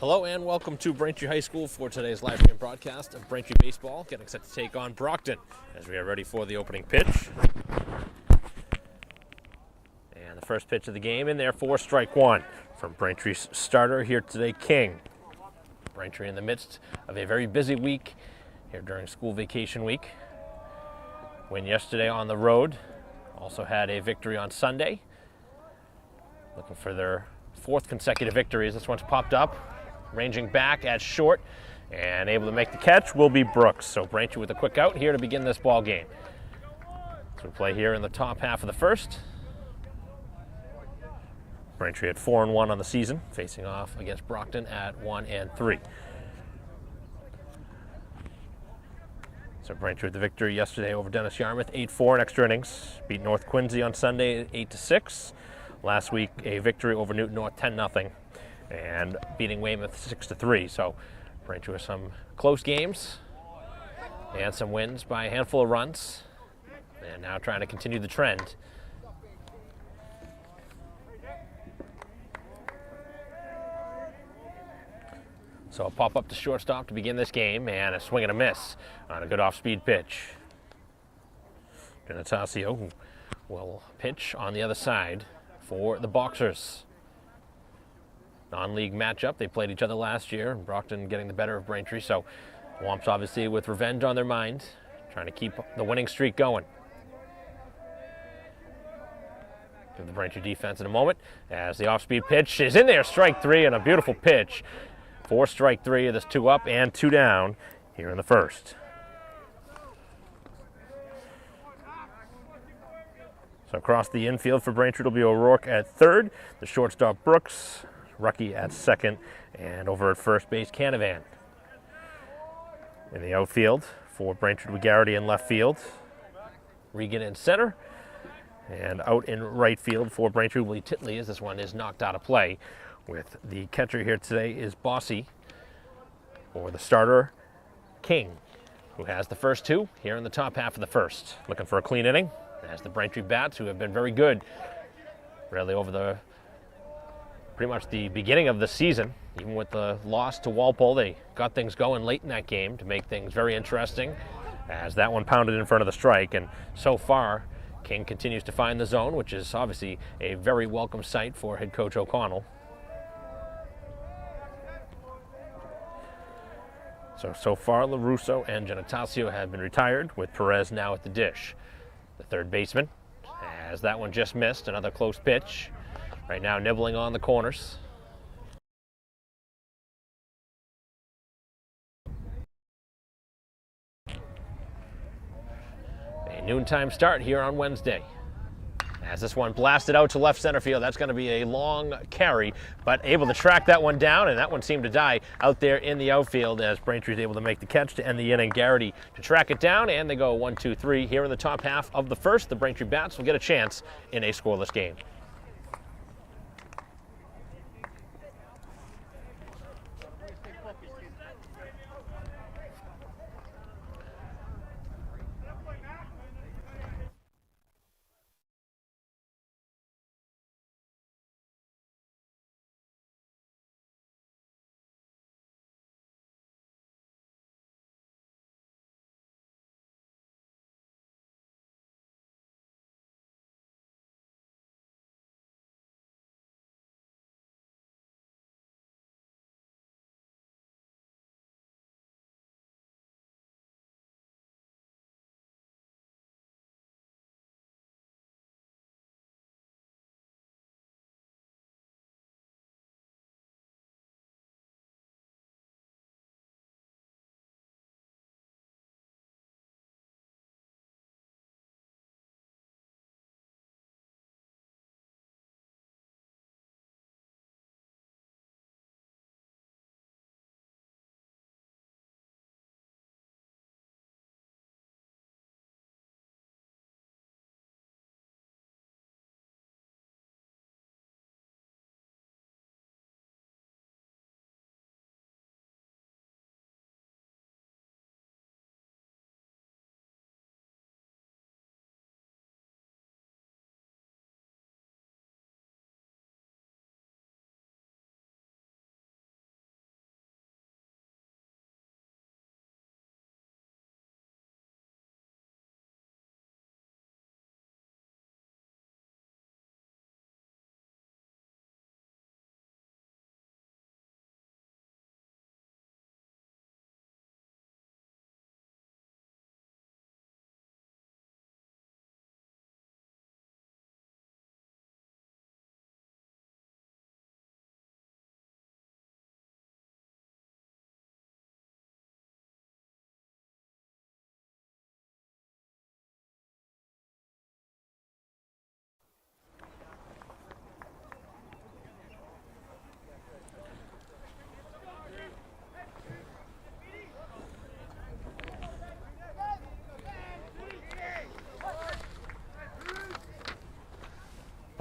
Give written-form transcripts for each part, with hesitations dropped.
Hello and welcome to Braintree High School for today's live stream broadcast of Braintree Baseball, getting set to take on Brockton as we are ready for the opening pitch. And the first pitch of the game in there for strike one from Braintree's starter here today, King. Braintree in the midst of a very busy week here during school vacation week. Win yesterday on the road, also had a victory on Sunday. Looking for their fourth consecutive victories. This one's popped up. Ranging back at short and able to make the catch will be Brooks. So Braintree with a quick out here to begin this ball game. So we play here in the top half of the first. Braintree at 4-1 on the season, facing off against Brockton at 1-3. So Braintree with the victory yesterday over Dennis Yarmouth, 8-4 in extra innings. Beat North Quincy on Sunday 8-6. Last week a victory over Newton North 10-0. And beating Weymouth 6-3. So Braintree with some close games and some wins by a handful of runs. And now trying to continue the trend. So a pop up to shortstop to begin this game, and a swing and a miss on a good off-speed pitch. Natasio will pitch on the other side for the Boxers. Non-league matchup. They played each other last year. Brockton getting the better of Braintree, so Womps obviously with revenge on their mind, trying to keep the winning streak going. Give the Braintree defense in a moment as the off-speed pitch is in there. Strike three, and a beautiful pitch for strike three. There's two up and two down here in the first. So across the infield for Braintree will be O'Rourke at third, the shortstop Brooks, Rucky at second, and over at first base, Canavan. In the outfield for Braintree will be Garrity in left field, Regan in center, and out in right field for Braintree will be Titley as this one is knocked out of play. With the catcher here today is Bossy, or the starter, King, who has the first two here in the top half of the first. Looking for a clean inning as the Braintree bats, who have been very good really over the pretty much the beginning of the season. Even with the loss to Walpole, they got things going late in that game to make things very interesting as that one pounded in front of the strike. And so far, King continues to find the zone, which is obviously a very welcome sight for head coach O'Connell. So far, LaRusso and Genatasio have been retired, with Perez now at the dish. The third baseman, as that one just missed, another close pitch. Right now nibbling on the corners. A noontime start here on Wednesday. As this one blasted out to left center field, that's going to be a long carry, but able to track that one down, and that one seemed to die out there in the outfield as Braintree is able to make the catch to end the inning. Garrity to track it down, and they go 1-2-3 here in the top half of the first. The Braintree Bats will get a chance in a scoreless game.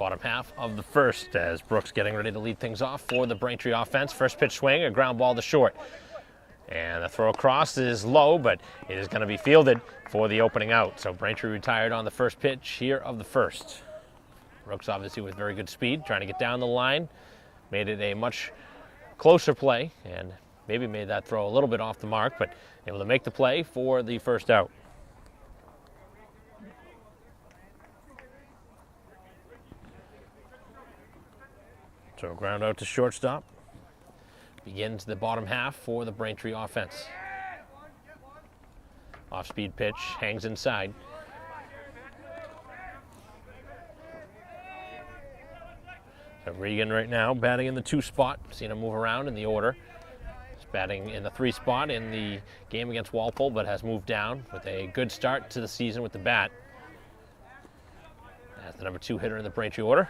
Bottom half of the first as Brooks getting ready to lead things off for the Braintree offense. First pitch swing, a ground ball to short. And the throw across is low, but it is going to be fielded for the opening out. So Braintree retired on the first pitch here of the first. Brooks obviously with very good speed, trying to get down the line. Made it a much closer play and maybe made that throw a little bit off the mark, but able to make the play for the first out. So ground out to shortstop. Begins the bottom half for the Braintree offense. Off-speed pitch, hangs inside. So Regan right now batting in the 2 spot. Seen him move around in the order. He's batting in the 3 spot in the game against Walpole, but has moved down with a good start to the season with the bat. As the number 2 hitter in the Braintree order.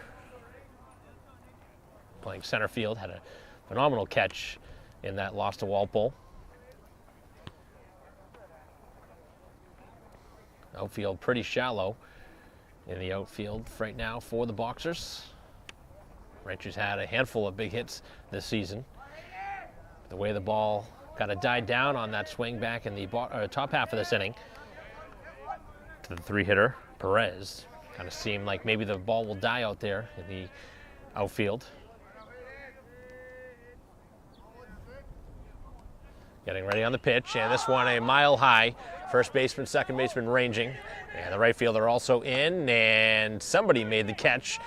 Playing center field, had a phenomenal catch in that loss to Walpole. Outfield pretty shallow in the outfield right now for the Boxers. Braintree's had a handful of big hits this season. The way the ball kind of died down on that swing back in the top half of this inning to the 3 hitter, Perez. Kind of seemed like maybe the ball will die out there in the outfield. Getting ready on the pitch, and this one a mile high. First baseman, second baseman ranging, and the right fielder also in, and somebody made the catch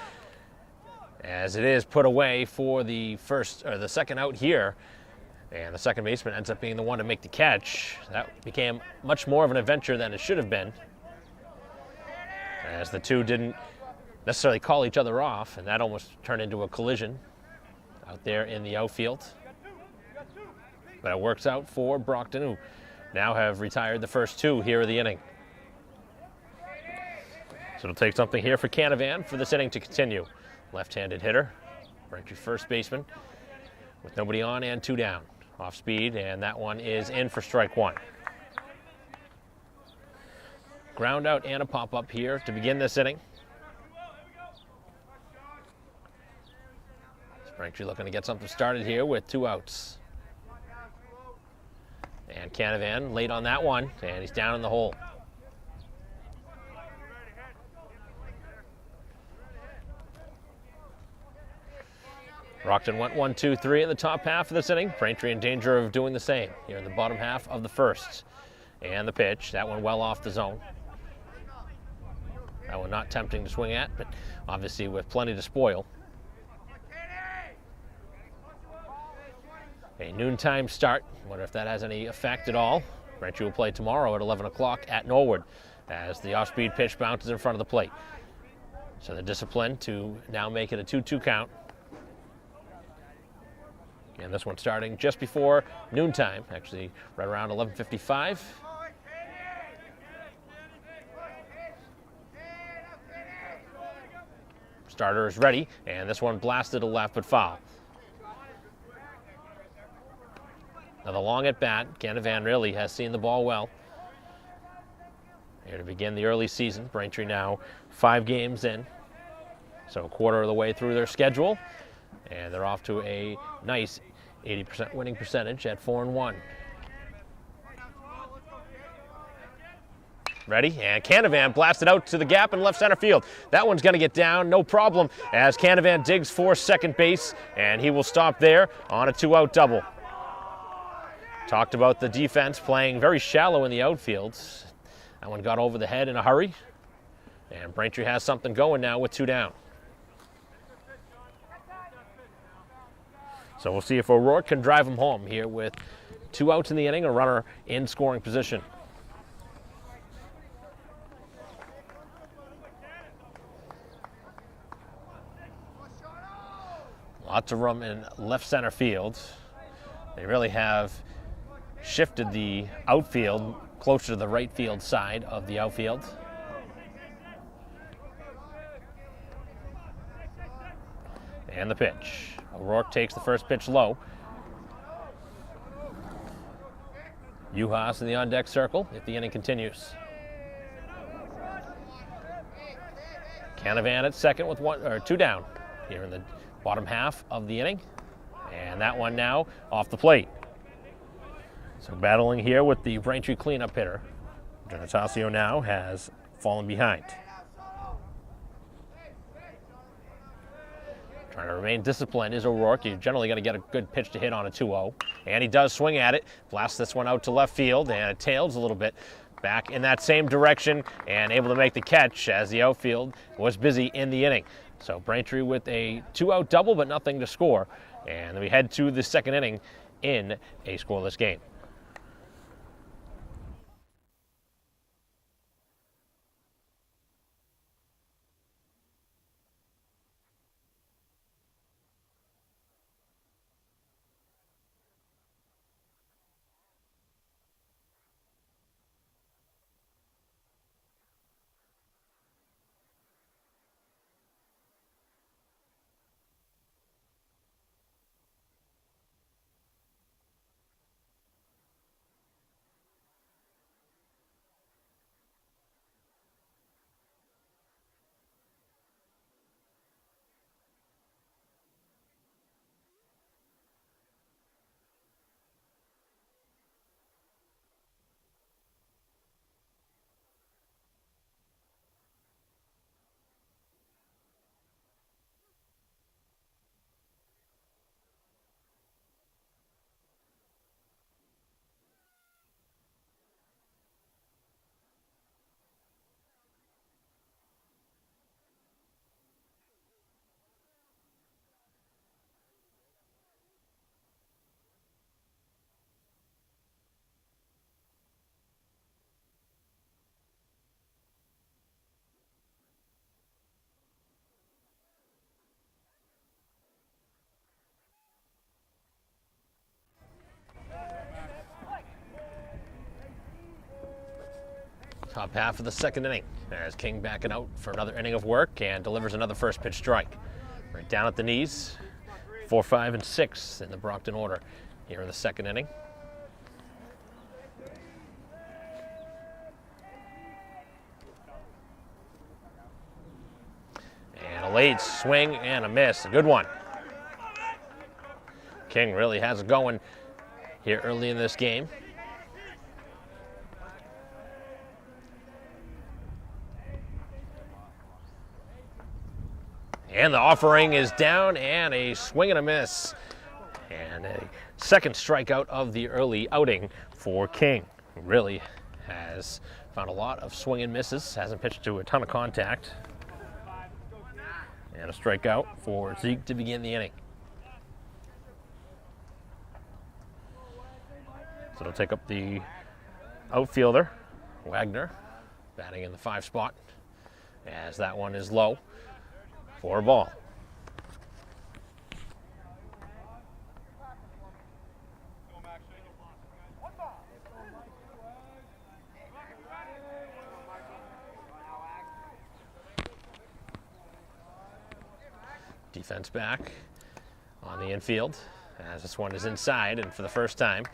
as it is put away for the second out here, and the second baseman ends up being the one to make the catch. That became much more of an adventure than it should have been, as the two didn't necessarily call each other off, and that almost turned into a collision out there in the outfield. But it works out for Brockton, who now have retired the first 2 here of the inning. So it'll take something here for Canavan for this inning to continue. Left-handed hitter, Braintree first baseman, with nobody on and 2 down. Off speed, and that one is in for strike 1. Ground out and a pop-up here to begin this inning. Braintree looking to get something started here with 2 outs. And Canavan late on that one, and he's down in the hole. Brockton went 1-2-3 in the top half of this inning. Braintree in danger of doing the same here in the bottom half of the first. And the pitch, that one well off the zone. That one not tempting to swing at, but obviously with plenty to spoil. A noontime start. Wonder if that has any effect at all. Braintree will play tomorrow at 11 o'clock at Norwood as the off-speed pitch bounces in front of the plate. So the discipline to now make it a 2-2 count. And this one starting just before noontime, actually right around 11:55. Starter is ready, and this one blasted to left but foul. Another long at bat. Canavan really has seen the ball well. Here to begin the early season. Braintree now 5 games in, so a quarter of the way through their schedule, and they're off to a nice 80% winning percentage at 4-1. Ready, and Canavan blasted out to the gap in left center field. That one's going to get down, no problem, as Canavan digs for second base, and he will stop there on a 2-out double. Talked about the defense playing very shallow in the outfield. That one got over the head in a hurry, and Braintree has something going now with 2 down. So we'll see if O'Rourke can drive him home here with 2 outs in the inning, a runner in scoring position. Lots of room in left center field. They really have shifted the outfield closer to the right field side of the outfield. And the pitch. O'Rourke takes the first pitch low. Uhas in the on-deck circle if the inning continues. Canavan at second with 2 down here in the bottom half of the inning. And that one now off the plate. So battling here with the Braintree cleanup hitter. Genatasio now has fallen behind. Trying to remain disciplined is O'Rourke. You're generally going to get a good pitch to hit on a 2-0. And he does swing at it. Blasts this one out to left field, and it tails a little bit back in that same direction and able to make the catch as the outfield was busy in the inning. So Braintree with a 2-out double, but nothing to score. And then we head to the second inning in a scoreless game. Top half of the second inning. There's King backing out for another inning of work and delivers another first pitch strike. Right down at the knees. 4, 5, and 6 in the Brockton order here in the second inning. And a late swing and a miss. A good one. King really has it going here early in this game. And the offering is down, and a swing and a miss. And a second strikeout of the early outing for King. Really has found a lot of swing and misses. Hasn't pitched to a ton of contact. And a strikeout for Zeke to begin the inning. So it'll take up the outfielder, Wagner, batting in the 5 spot, as that one is low. For a ball. Defense back on the infield as this one is inside and for the first time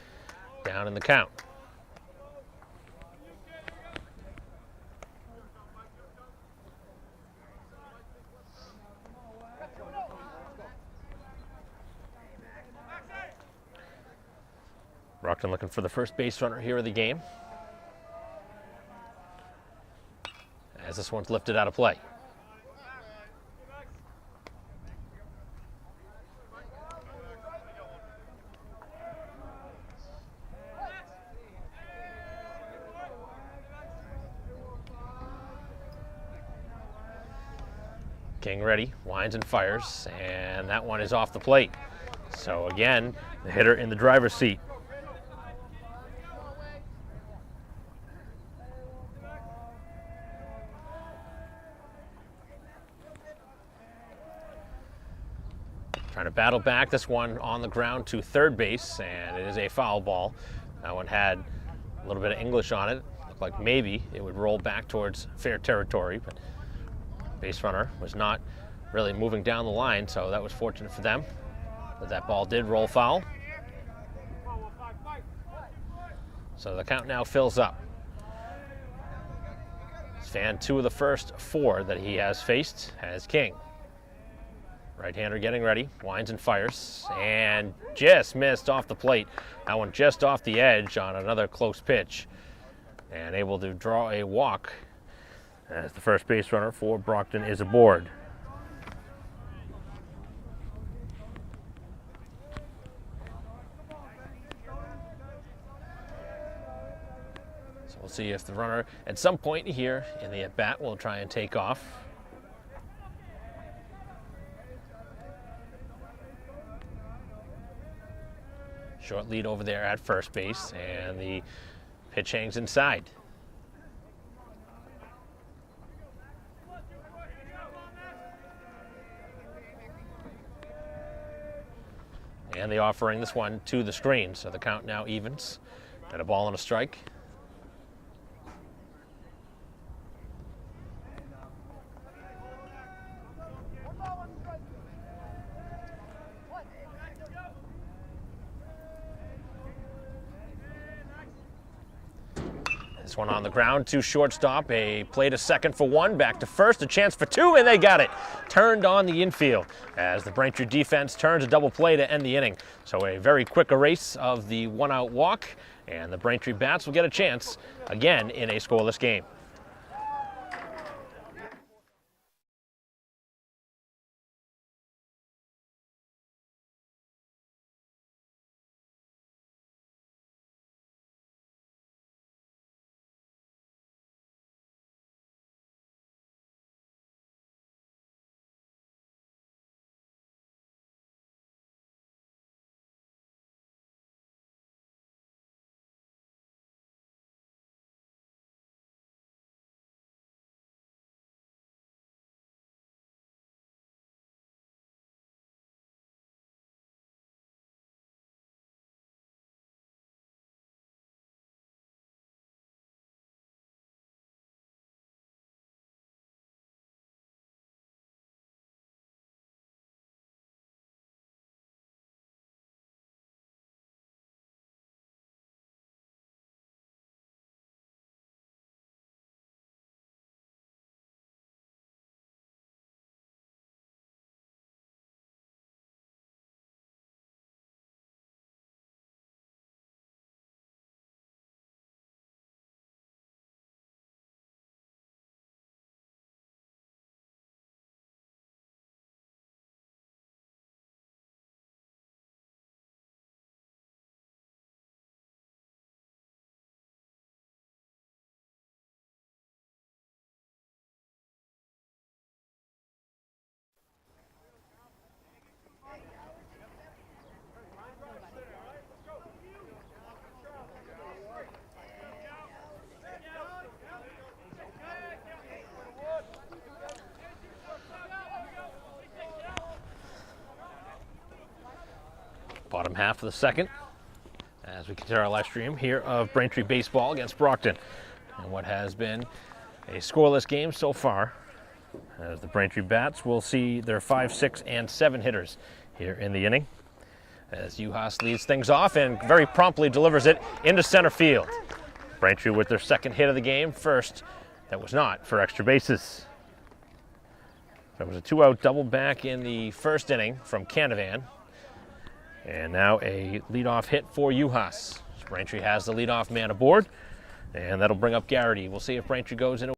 down in the count. Brockton looking for the first base runner here of the game. As this one's lifted out of play. King ready, winds and fires, and that one is off the plate. So again, the hitter in the driver's seat. Trying to battle back, this one on the ground to third base, and it is a foul ball. That one had a little bit of English on it. Looked like maybe it would roll back towards fair territory, but base runner was not really moving down the line, so that was fortunate for them. But that ball did roll foul. So the count now fills up. He's fanned 2 of the first 4 that he has faced as King. Right-hander getting ready, winds and fires, and just missed off the plate. That one just off the edge on another close pitch, and able to draw a walk as the first base runner for Brockton is aboard. So we'll see if the runner at some point here in the at-bat will try and take off. Short lead over there at first base, and the pitch hangs inside. And they offering this one to the screen, so the count now evens at a ball and a strike. This one on the ground to shortstop, a play to second for 1, back to first, a chance for 2, and they got it. Turned on the infield as the Braintree defense turns a double play to end the inning. So a very quick erase of the 1-out walk, and the Braintree Bats will get a chance again in a scoreless game. Bottom half of the second as we continue our live stream here of Braintree baseball against Brockton, and what has been a scoreless game so far, as the Braintree Bats will see their 5, 6, and 7 hitters here in the inning, as Uhas leads things off and very promptly delivers it into center field. Braintree with their second hit of the game, first that was not for extra bases. That was a 2-out double back in the first inning from Canavan. And now a leadoff hit for Uhas. Braintree has the leadoff man aboard, and that'll bring up Garrity. We'll see if Braintree goes in,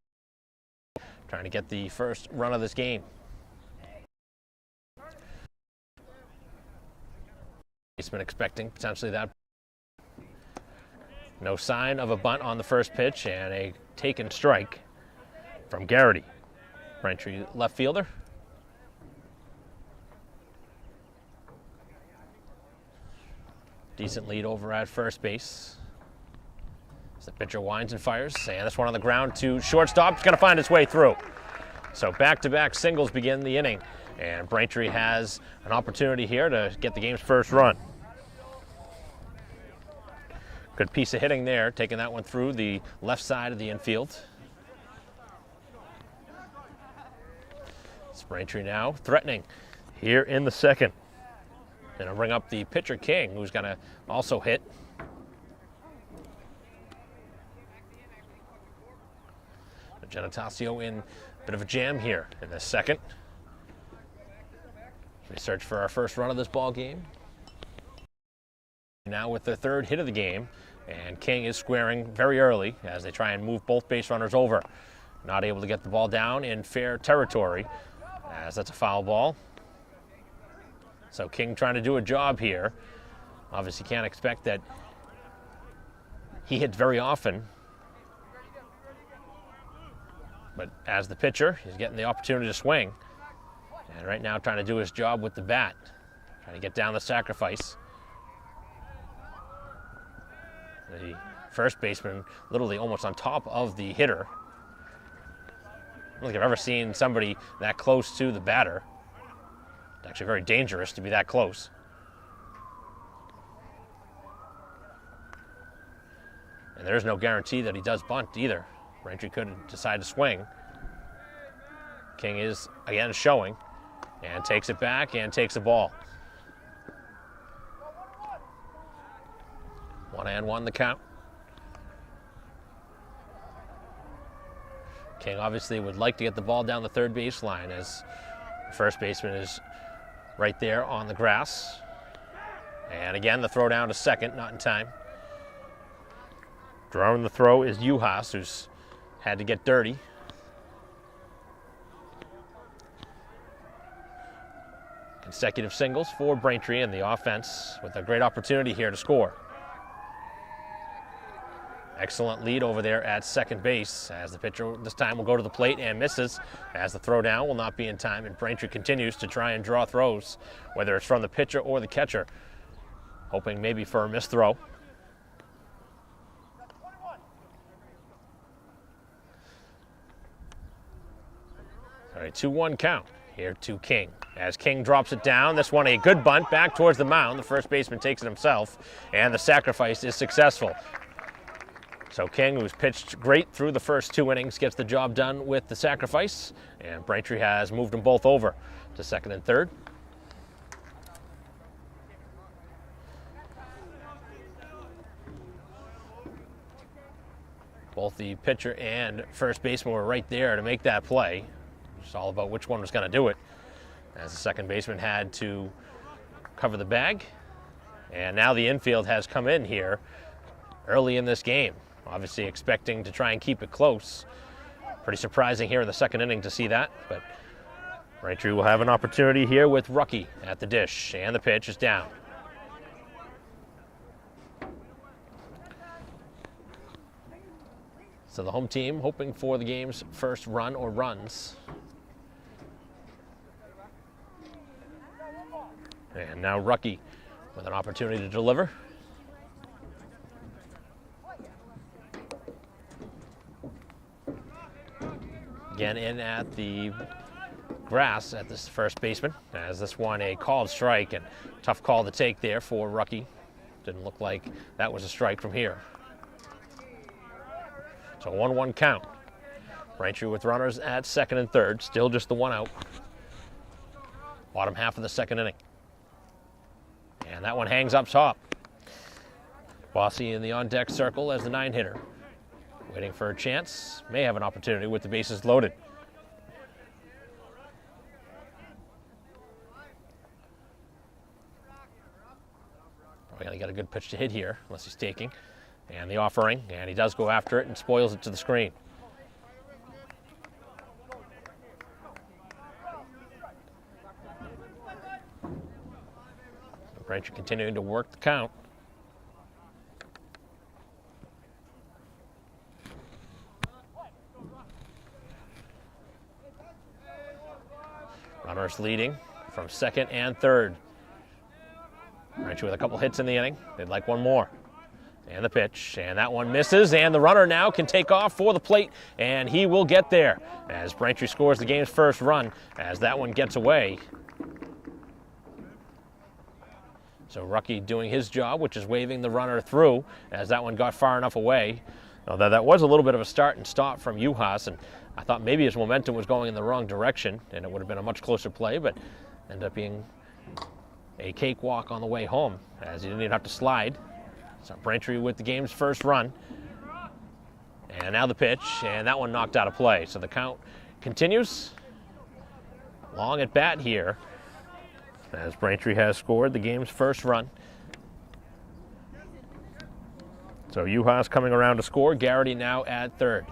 trying to get the first run of this game. He's been expecting potentially that. No sign of a bunt on the first pitch, and a taken strike from Garrity. Braintree left fielder. Decent lead over at first base. As the pitcher winds and fires, and this one on the ground to shortstop. It's going to find its way through. So back-to-back singles begin the inning, and Braintree has an opportunity here to get the game's first run. Good piece of hitting there, taking that one through the left side of the infield. It's Braintree now threatening here in the second. Going to bring up the pitcher King, who's going to also hit. Genatasio in a bit of a jam here in the second. We search for our first run of this ball game. Now with the third hit of the game, and King is squaring very early as they try and move both base runners over. Not able to get the ball down in fair territory, as that's a foul ball. So King trying to do a job here. Obviously can't expect that he hits very often. But as the pitcher, he's getting the opportunity to swing. And right now trying to do his job with the bat. Trying to get down the sacrifice. The first baseman literally almost on top of the hitter. I don't think I've ever seen somebody that close to the batter. It's actually very dangerous to be that close. And there's no guarantee that he does bunt either. Braintree could decide to swing. King is again showing and takes it back and takes the ball. 1-1 the count. King obviously would like to get the ball down the third baseline as the first baseman is right there on the grass. And again, the throw down to second, not in time. Drawing the throw is Juhas, who's had to get dirty. Consecutive singles for Braintree and the offense with a great opportunity here to score. Excellent lead over there at second base as the pitcher this time will go to the plate and misses as the throw down will not be in time, and Braintree continues to try and draw throws, whether it's from the pitcher or the catcher, hoping maybe for a missed throw. All right, 2-1 count here to King. As King drops it down, this one a good bunt back towards the mound. The first baseman takes it himself, and the sacrifice is successful. So King, who's pitched great through the first 2 innings, gets the job done with the sacrifice, and Braintree has moved them both over to second and third. Both the pitcher and first baseman were right there to make that play. It's all about which one was going to do it, as the second baseman had to cover the bag. And now the infield has come in here early in this game, obviously expecting to try and keep it close. Pretty surprising here in the second inning to see that, but Braintree will have an opportunity here with Rucky at the dish, and the pitch is down. So the home team hoping for the game's first run or runs. And now Rucky with an opportunity to deliver. Again in at the grass at this first baseman, as this one a called strike, and tough call to take there for Rucky. Didn't look like that was a strike from here. So 1-1 count. Braintree with runners at second and third, still just the one out. Bottom half of the second inning. And that one hangs up top. Bossy in the on-deck circle as the 9-hitter. Waiting for a chance. May have an opportunity with the bases loaded. Probably gotta get a good pitch to hit here, unless he's taking. And the offering, and he does go after it and spoils it to the screen. Braintree continuing to work the count. Runners leading from second and third. Braintree with a couple hits in the inning. They'd like one more. And the pitch, and that one misses, and the runner now can take off for the plate, and he will get there as Braintree scores the game's first run as that one gets away. So Rucky doing his job, which is waving the runner through as that one got far enough away. Although that was a little bit of a start and stop from Juhas, and I thought maybe his momentum was going in the wrong direction and it would have been a much closer play, but ended up being a cakewalk on the way home as he didn't even have to slide. So Braintree with the game's first run. And now the pitch, and that one knocked out of play. So the count continues. Long at bat here, as Braintree has scored the game's first run. So Uhas coming around to score. Garrity now at third.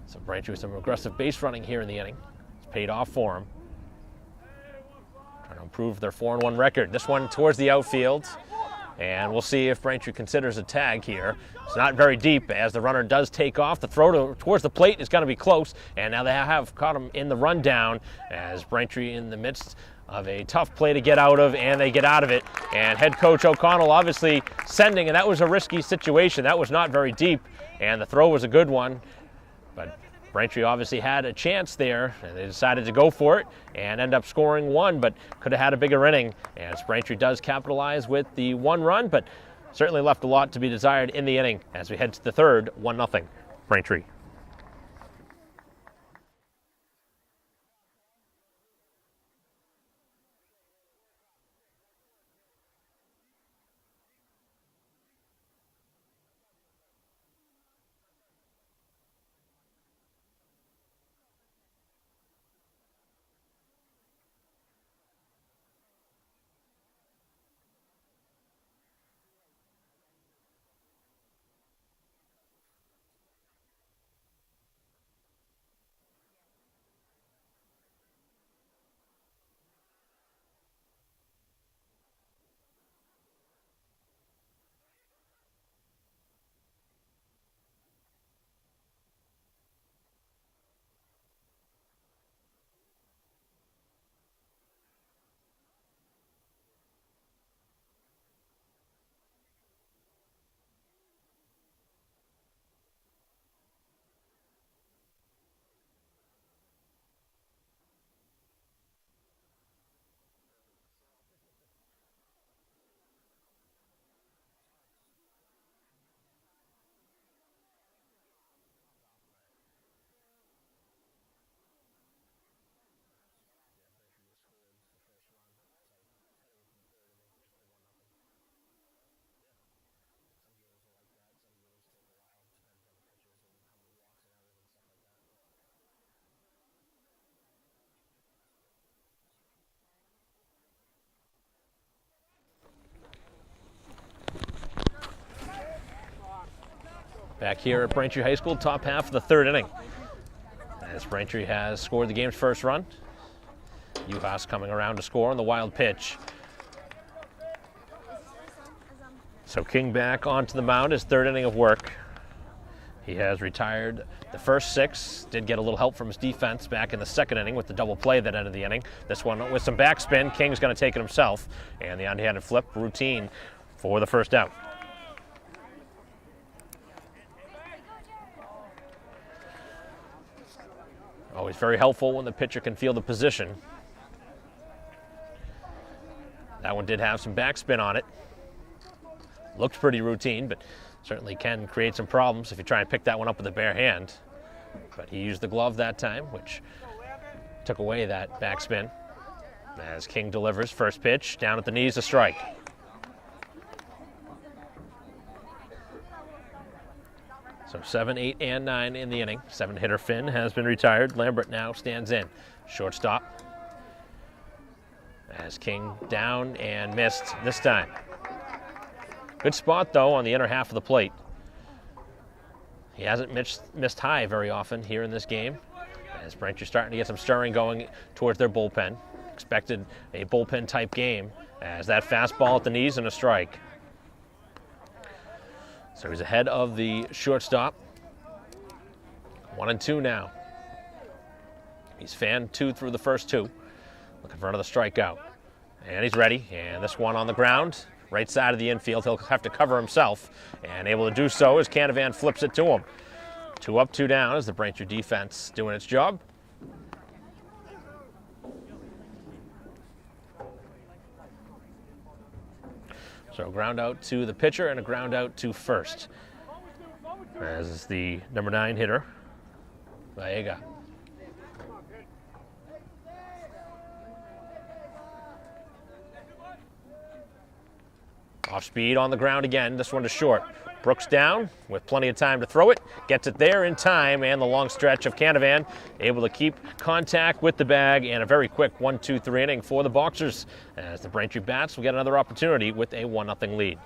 So Braintree with some aggressive base running here in the inning. It's paid off for him. Trying to improve their 4-1 record. This one towards the outfield. And we'll see if Braintree considers a tag here. It's not very deep as the runner does take off. The throw towards the plate is going to be close. And now they have caught him in the rundown as Braintree in the midst of a tough play to get out of, and they get out of it. And head coach O'Connell obviously sending, and that was a risky situation. That was not very deep, and the throw was a good one. But Braintree obviously had a chance there, and they decided to go for it and end up scoring one, but could have had a bigger inning. As Braintree does capitalize with the 1 run, but certainly left a lot to be desired in the inning as we head to the third, 1-0 Braintree. Back here at Braintree High School, top half of the third inning. As Braintree has scored the game's first run. Uhas coming around to score on the wild pitch. So King back onto the mound, his third inning of work. He has retired the first 6, did get a little help from his defense back in the second inning with the double play that ended the inning. This one with some backspin, King's going to take it himself, and the underhanded flip routine for the first out. Always very helpful when the pitcher can feel the position. That one did have some backspin on it. Looked pretty routine, but certainly can create some problems if you try and pick that one up with a bare hand. But he used the glove that time, which took away that backspin. As King delivers, first pitch, down at the knees, a strike. So 7, 8, and 9 in the inning. 7-hitter Finn has been retired. Lambert now stands in. Shortstop. As King down and missed this time. Good spot, though, on the inner half of the plate. He hasn't missed high very often here in this game. As Braintree starting to get some stirring going towards their bullpen. Expected a bullpen-type game as that fastball at the knees and a strike. So he's ahead of the shortstop. 1-2 now. He's fanned 2 through the first 2. Looking for another strikeout. And he's ready. And this one on the ground. Right side of the infield. He'll have to cover himself. And able to do so as Canavan flips it to him. 2 up, 2 down as the Braintree defense doing its job. So ground out to the pitcher and a ground out to first. As is the number 9 hitter, Vallega. Off speed on the ground again. This one is short. Brooks down with plenty of time to throw it. Gets it there in time, and the long stretch of Canavan able to keep contact with the bag, and a very quick 1-2-3 inning for the Boxers as the Braintree Bats will get another opportunity with a 1-0 lead.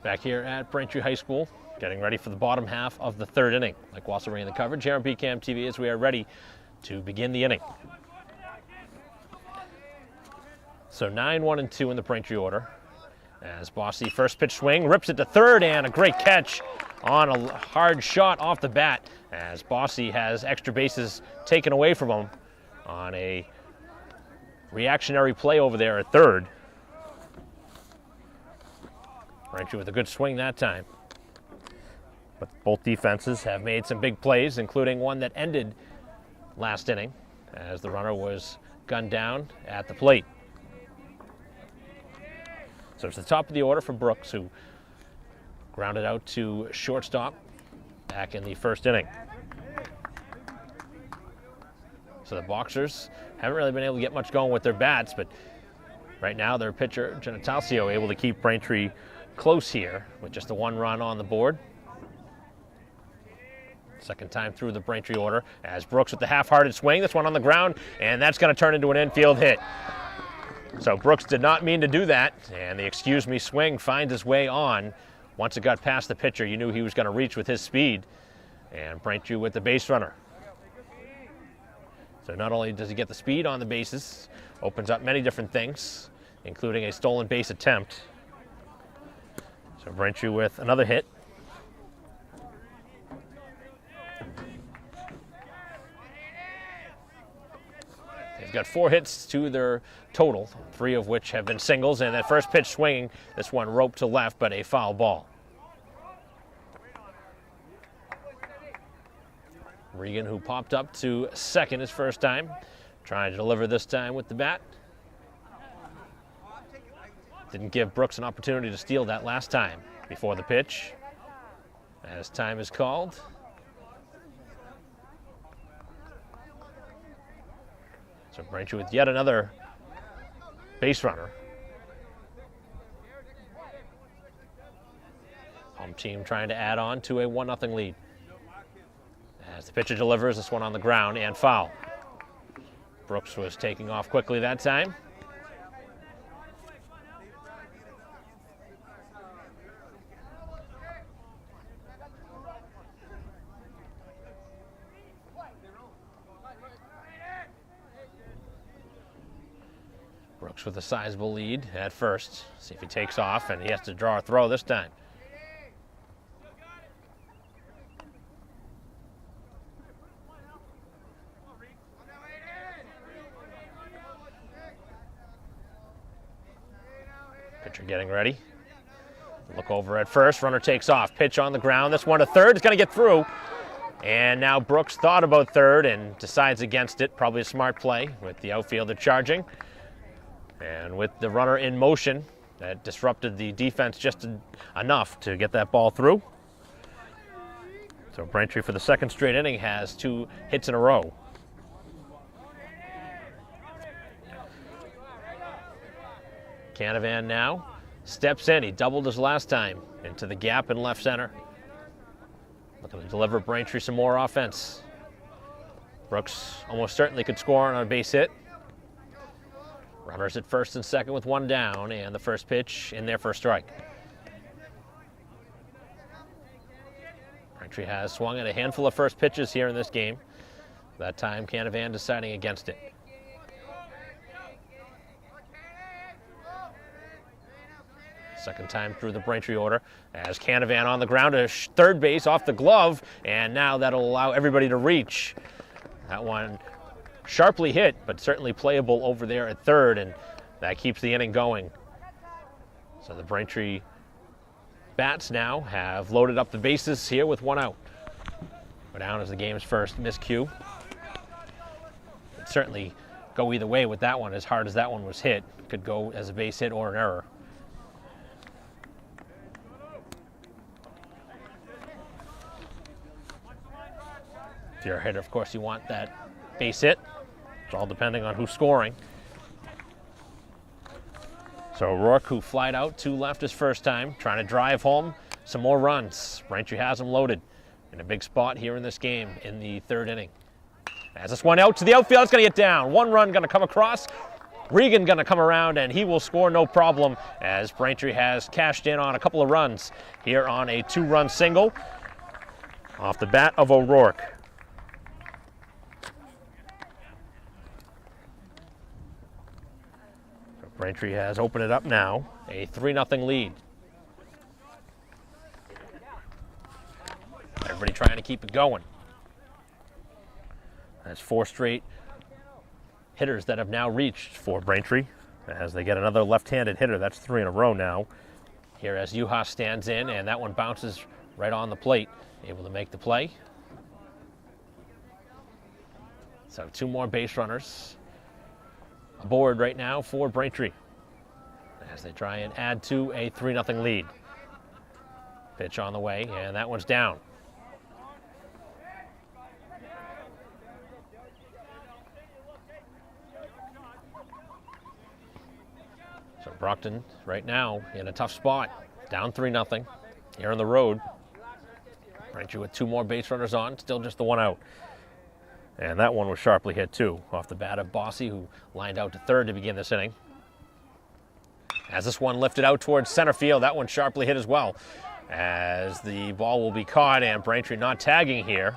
Back here at Braintree High School, getting ready for the bottom half of the third inning. Like Wasserman in the coverage here on BCAM TV as we are ready to begin the inning. So 9-1-2 in the Braintree order. As Bossy first pitch swing, rips it to third, and a great catch on a hard shot off the bat as Bossy has extra bases taken away from him on a reactionary play over there at third. Braintree with a good swing that time. But both defenses have made some big plays, including one that ended last inning as the runner was gunned down at the plate. So it's the top of the order for Brooks, who grounded out to shortstop back in the first inning. So the Boxers haven't really been able to get much going with their bats, but right now their pitcher, Genitalcio, able to keep Braintree close here with just a one run on the board. Second time through the Braintree order as Brooks with the half-hearted swing. This one on the ground, and that's going to turn into an infield hit. So Brooks did not mean to do that, and the excuse me swing finds his way on. Once it got past the pitcher, you knew he was going to reach with his speed, and Braintree with the base runner. So not only does he get the speed on the bases, opens up many different things, including a stolen base attempt. So Braintree with another hit. They've got 4 hits to their total, 3 of which have been singles, and that first pitch swinging, this one roped to left, but a foul ball. Regan, who popped up to second his first time, trying to deliver this time with the bat. Didn't give Brooks an opportunity to steal that last time before the pitch. As time is called. So Braintree with yet another base runner. Home team trying to add on to a 1-0 lead. As the pitcher delivers, this one on the ground and foul. Brooks was taking off quickly that time. Brooks with a sizable lead at first. See if he takes off, and he has to draw a throw this time. getting ready. Look over at first. Runner takes off. Pitch on the ground. This one to third. It's going to get through. And now Brooks thought about third and decides against it. Probably a smart play with the outfielder charging. And with the runner in motion, that disrupted the defense just enough to get that ball through. So Braintree for the second straight inning has 2 hits in a row. Canavan now steps in. He doubled his last time into the gap in left center. Looking to deliver Braintree some more offense. Brooks almost certainly could score on a base hit. Runners at first and second with 1 down, and the first pitch in there for a strike. Braintree has swung at a handful of first pitches here in this game. That time, Canavan deciding against it. Second time through the Braintree order as Canavan on the ground to third base off the glove, and now that'll allow everybody to reach. That one sharply hit, but certainly playable over there at third, and that keeps the inning going. So the Braintree bats now have loaded up the bases here with 1 out. Go down as the game's first miscue. Could certainly go either way with that one. As hard as that one was hit, could go as a base hit or an error. If you're a hitter, of course, you want that base hit. It's all depending on who's scoring. So Rourke, who flied out to left his first time, trying to drive home some more runs. Braintree has him loaded in a big spot here in this game in the third inning. As this one out to the outfield, it's going to get down. 1 run going to come across. Regan going to come around, and he will score no problem as Braintree has cashed in on a couple of runs here on a 2-run single off the bat of O'Rourke. Braintree has opened it up now, a 3-0 lead. Everybody trying to keep it going. That's 4 straight hitters that have now reached for Braintree as they get another left-handed hitter. That's 3 in a row now. Here as Juhas stands in, and that one bounces right on the plate, able to make the play. So 2 more base runners aboard right now for Braintree as they try and add to a 3-0 lead. Pitch on the way, and that one's down. So Brockton right now in a tough spot, down 3-0 here on the road. Braintree with 2 more base runners on, still just the 1 out. And that one was sharply hit too, off the bat of Bossy, who lined out to third to begin this inning. As this one lifted out towards center field, that one sharply hit as well, as the ball will be caught, and Braintree not tagging here.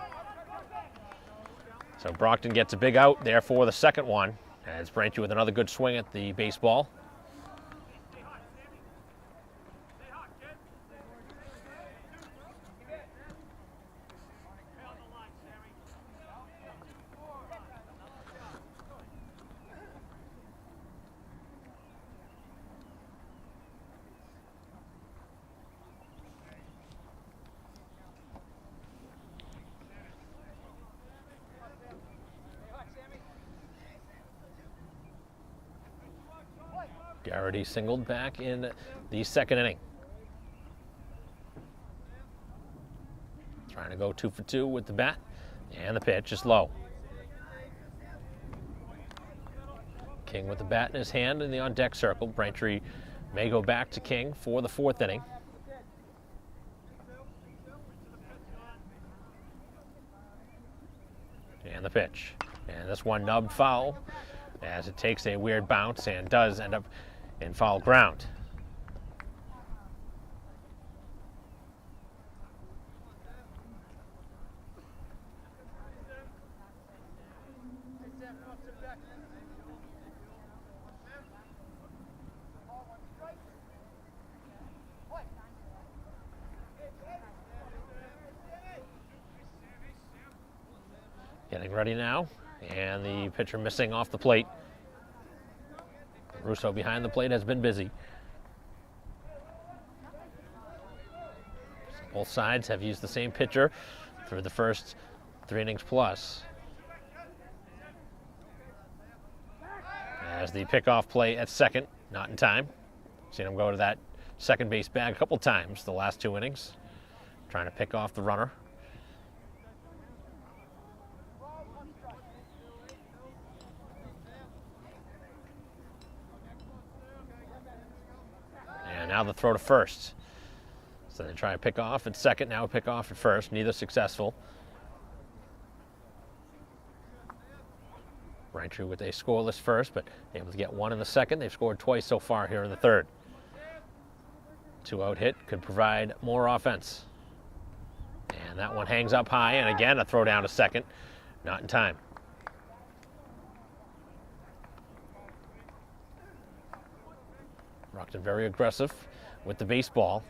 So Brockton gets a big out there for the second one, as Braintree with another good swing at the baseball. Garrity singled back in the second inning. Trying to go 2 for 2 with the bat, and the pitch is low. King with the bat in his hand in the on-deck circle. Braintree may go back to King for the 4th inning. And the pitch. And this one nubbed foul as it takes a weird bounce and does end up in foul ground. Getting ready now, and the pitcher missing off the plate. Russo behind the plate has been busy. Both sides have used the same pitcher through the first 3 innings plus. As the pickoff play at second, not in time. Seen him go to that second base bag a couple times the last 2 innings, trying to pick off the runner. And now the throw to first. So they try to pick off at second, now pick off at first, neither successful. Braintree with a scoreless first, but able to get 1 in the second. They've scored twice so far here in the third. 2-out hit could provide more offense. And that one hangs up high, and again a throw down to second, not in time. Brockton very aggressive with the baseball,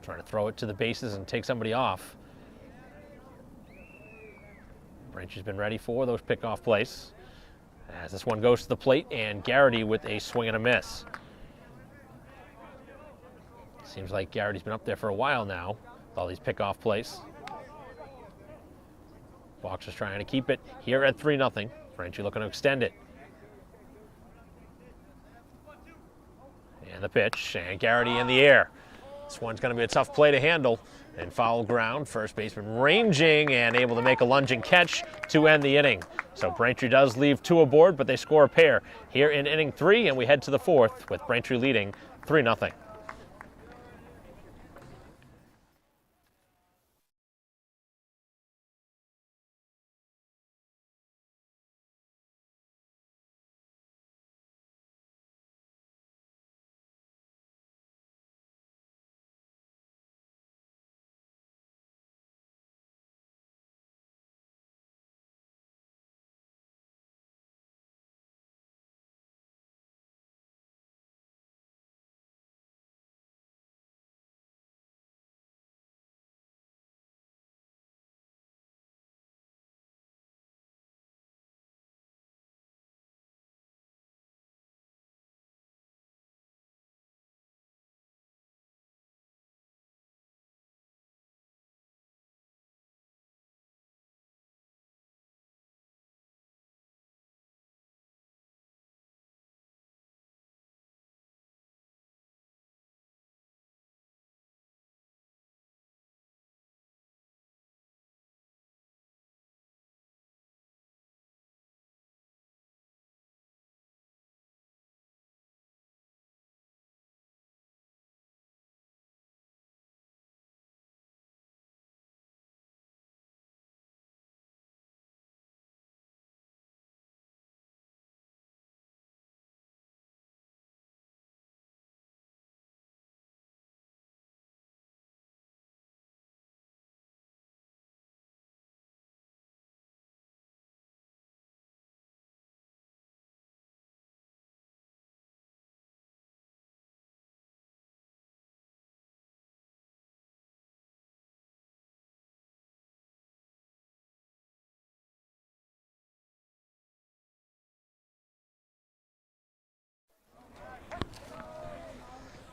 trying to throw it to the bases and take somebody off. Braintree's been ready for those pickoff plays. As this one goes to the plate, and Garrity with a swing and a miss. Seems like Garrity's been up there for a while now with all these pickoff plays. Boxer's trying to keep it here at 3-0. Braintree looking to extend it. And the pitch, and Garrity in the air. This one's going to be a tough play to handle. And foul ground, first baseman ranging and able to make a lunging catch to end the inning. So Braintree does leave 2 aboard, but they score a pair here in inning 3, and we head to the 4th with Braintree leading 3-0.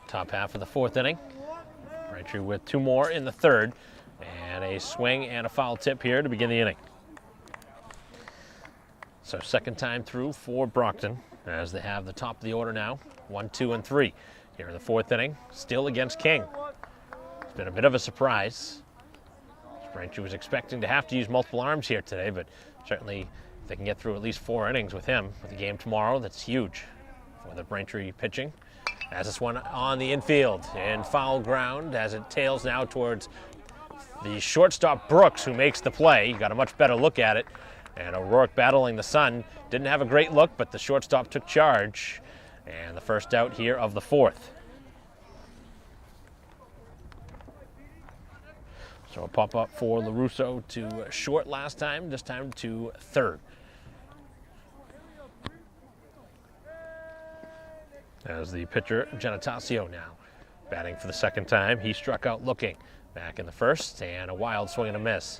Top half of the 4th inning. Braintree with 2 more in the 3rd. And a swing and a foul tip here to begin the inning. So second time through for Brockton as they have the top of the order now. 1, 2, and 3 here in the 4th inning. Still against King. It's been a bit of a surprise. Braintree was expecting to have to use multiple arms here today, but certainly if they can get through at least 4 innings with him with the game tomorrow, that's huge for the Braintree pitching. As this one on the infield and foul ground as it tails now towards the shortstop Brooks, who makes the play. Got a much better look at it. And O'Rourke battling the sun. Didn't have a great look, but the shortstop took charge. And the first out here of the 4th. So a pop-up for LaRusso to short last time, this time to 3rd. As the pitcher, Genetasio now batting for the 2nd time. He struck out looking back in the 1st, and a wild swing and a miss.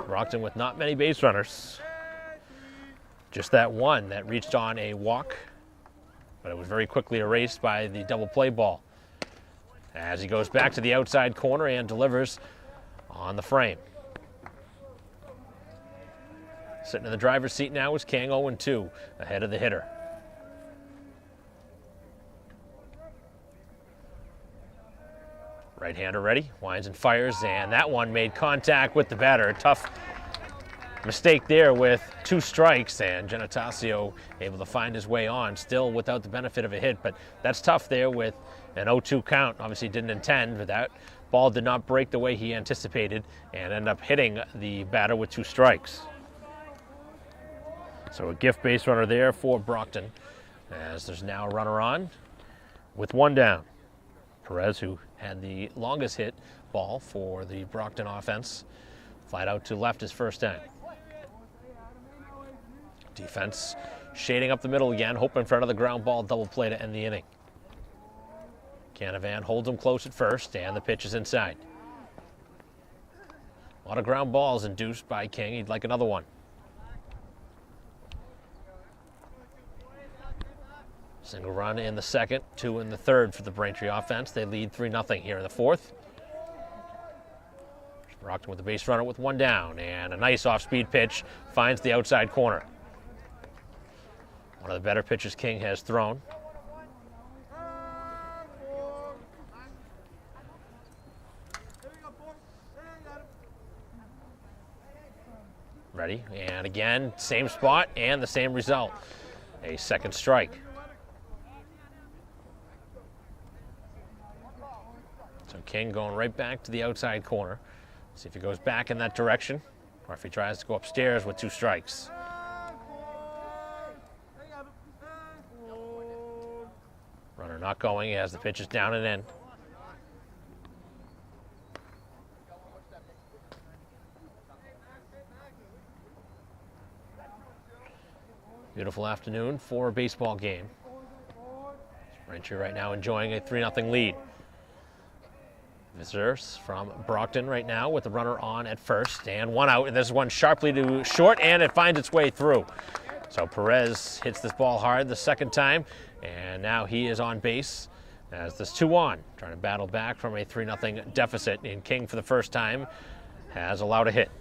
Brockton with not many base runners. Just that one that reached on a walk but it was very quickly erased by the double play ball as he goes back to the outside corner and delivers on the frame. Sitting in the driver's seat now is King, 0-2, ahead of the hitter. Right-hander ready, winds and fires, and that one made contact with the batter. A tough mistake there with 2 strikes, and Genatasio able to find his way on, still without the benefit of a hit, but that's tough there with an 0-2 count. Obviously didn't intend, but that ball did not break the way he anticipated and ended up hitting the batter with 2 strikes. So a gift base runner there for Brockton, as there's now a runner on with 1 down. Perez, who had the longest hit ball for the Brockton offense, flied out to left his first time. Defense shading up the middle again, hoping for another ground ball double play to end the inning. Canavan holds him close at first, and the pitch is inside. A lot of ground balls induced by King. He'd like another one. Single run in the second, 2 in the third for the Braintree offense. They lead 3-0 here in the fourth. Brockton with the base runner with 1 down, and a nice off-speed pitch finds the outside corner. One of the better pitches King has thrown. Ready, and again, same spot and the same result. A second strike. So King going right back to the outside corner. See if he goes back in that direction or if he tries to go upstairs with 2 strikes. Runner not going as the pitch is down and in. Beautiful afternoon for a baseball game. Braintree right now enjoying a 3-0 lead. Visitors from Brockton right now with the runner on at first and 1 out, and this one sharply to short, and it finds its way through. So Perez hits this ball hard the second time, and now he is on base as this 2 on, trying to battle back from a 3-0 deficit. And King for the first time has allowed a hit.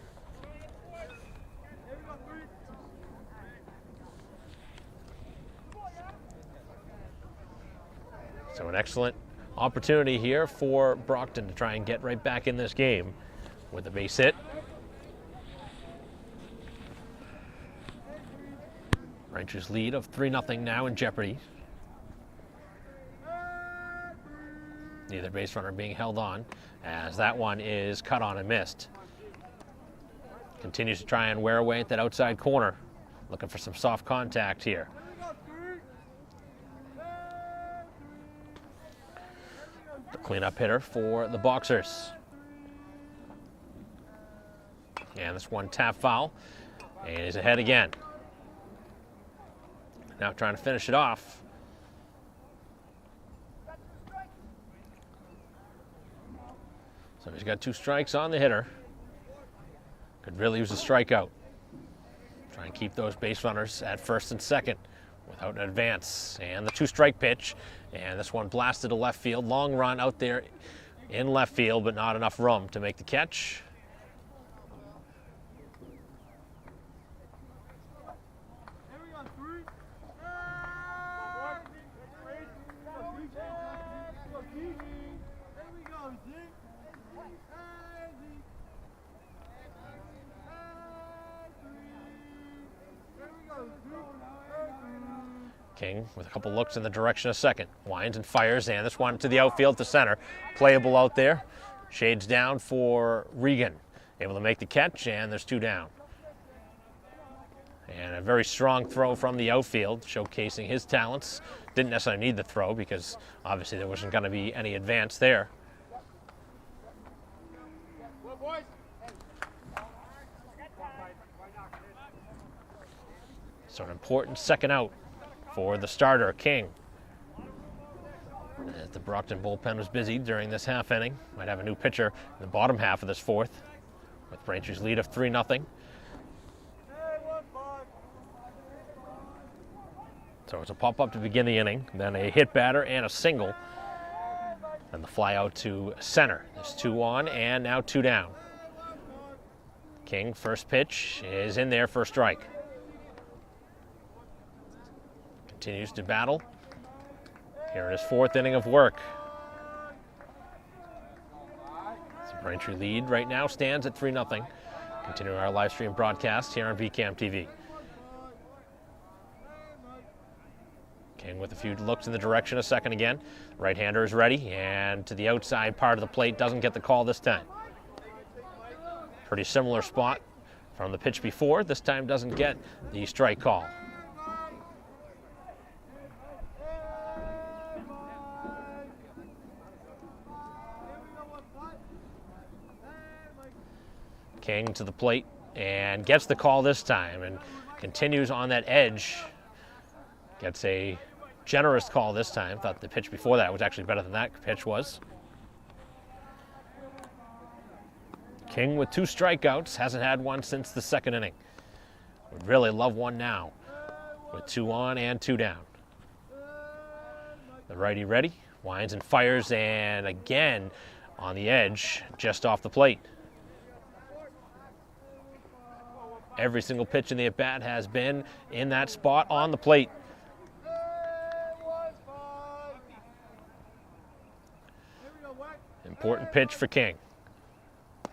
So an excellent opportunity here for Brockton to try and get right back in this game with a base hit. Braintree's lead of 3-0 now in jeopardy. Neither base runner being held on, as that one is cut on and missed. Continues to try and wear away at that outside corner, looking for some soft contact here. The cleanup hitter for the Boxers. And this one tap foul, and he's ahead again. Now trying to finish it off. So he's got 2 strikes on the hitter. Could really use a strikeout. Try and keep those base runners at first and second without an advance. And the 2-strike pitch, and this one blasted to left field. Long run out there in left field, but not enough room to make the catch. King with a couple looks in the direction of second. Winds and fires, and this one to the outfield to center. Playable out there. Shades down for Regan. Able to make the catch, and there's 2 down. And a very strong throw from the outfield, showcasing his talents. Didn't necessarily need the throw because obviously there wasn't going to be any advance there. So an important second out for the starter, King. As the Brockton bullpen was busy during this half inning. Might have a new pitcher in the bottom half of this fourth with Braintree's lead of 3-0. So it's a pop-up to begin the inning, then a hit batter and a single, and the fly out to center. There's 2 on and now 2 down. King, first pitch is in there for a strike. Continues to battle here in his 4th inning of work. The Braintree lead right now stands at 3-0. Continuing our live stream broadcast here on VCAM TV. King with a few looks in the direction a second again. Right-hander is ready and to the outside part of the plate, doesn't get the call this time. Pretty similar spot from the pitch before. This time doesn't get the strike call. King to the plate and gets the call this time and continues on that edge. Gets a generous call this time. Thought the pitch before that was actually better than that pitch was. King with 2 strikeouts, hasn't had one since the 2nd inning. Would really love one now with 2 on and 2 down. The righty ready, winds and fires, and again on the edge, just off the plate. Every single pitch in the at-bat has been in that spot on the plate. Important pitch for King.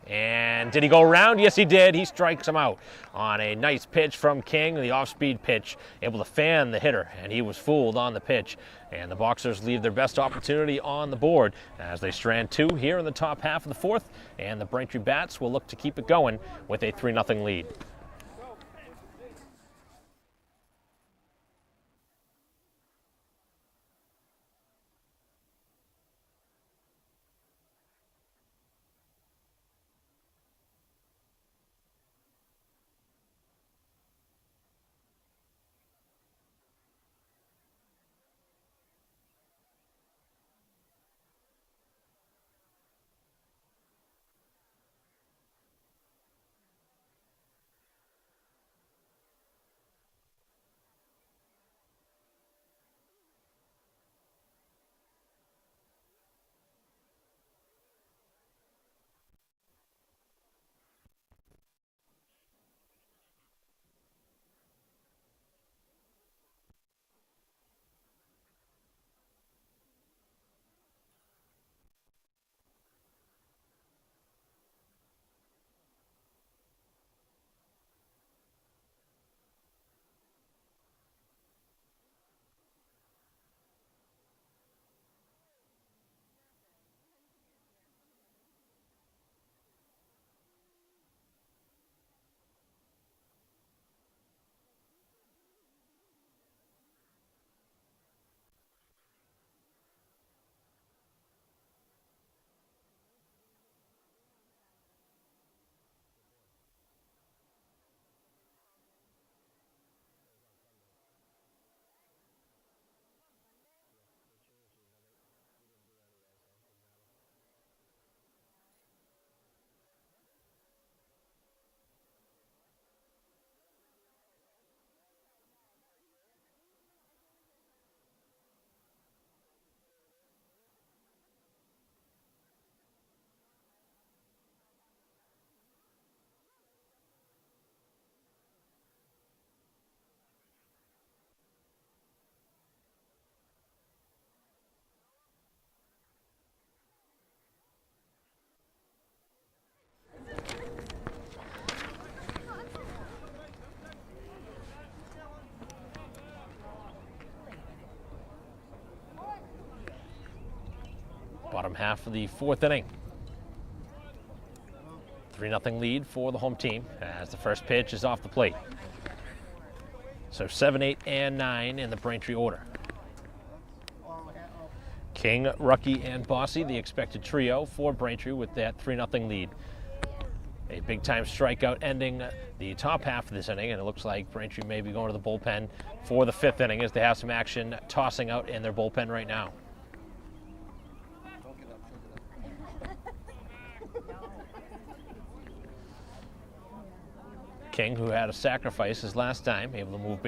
And did he go around? Yes, he did. He strikes him out on a nice pitch from King, the off-speed pitch, able to fan the hitter, and he was fooled on the pitch. And the Boxers leave their best opportunity on the board as they strand 2 here in the top half of the 4th, and the Braintree Bats will look to keep it going with a 3-0 lead. Bottom half of the 4th inning. 3-0 lead for the home team as the first pitch is off the plate. So 7, 8, and 9 in the Braintree order. King, Rucky, and Bossy, the expected trio for Braintree with that 3-0 lead. A big-time strikeout ending the top half of this inning, and it looks like Braintree may be going to the bullpen for the 5th inning as they have some action tossing out in their bullpen right now. King, who had a sacrifice his last time, able to move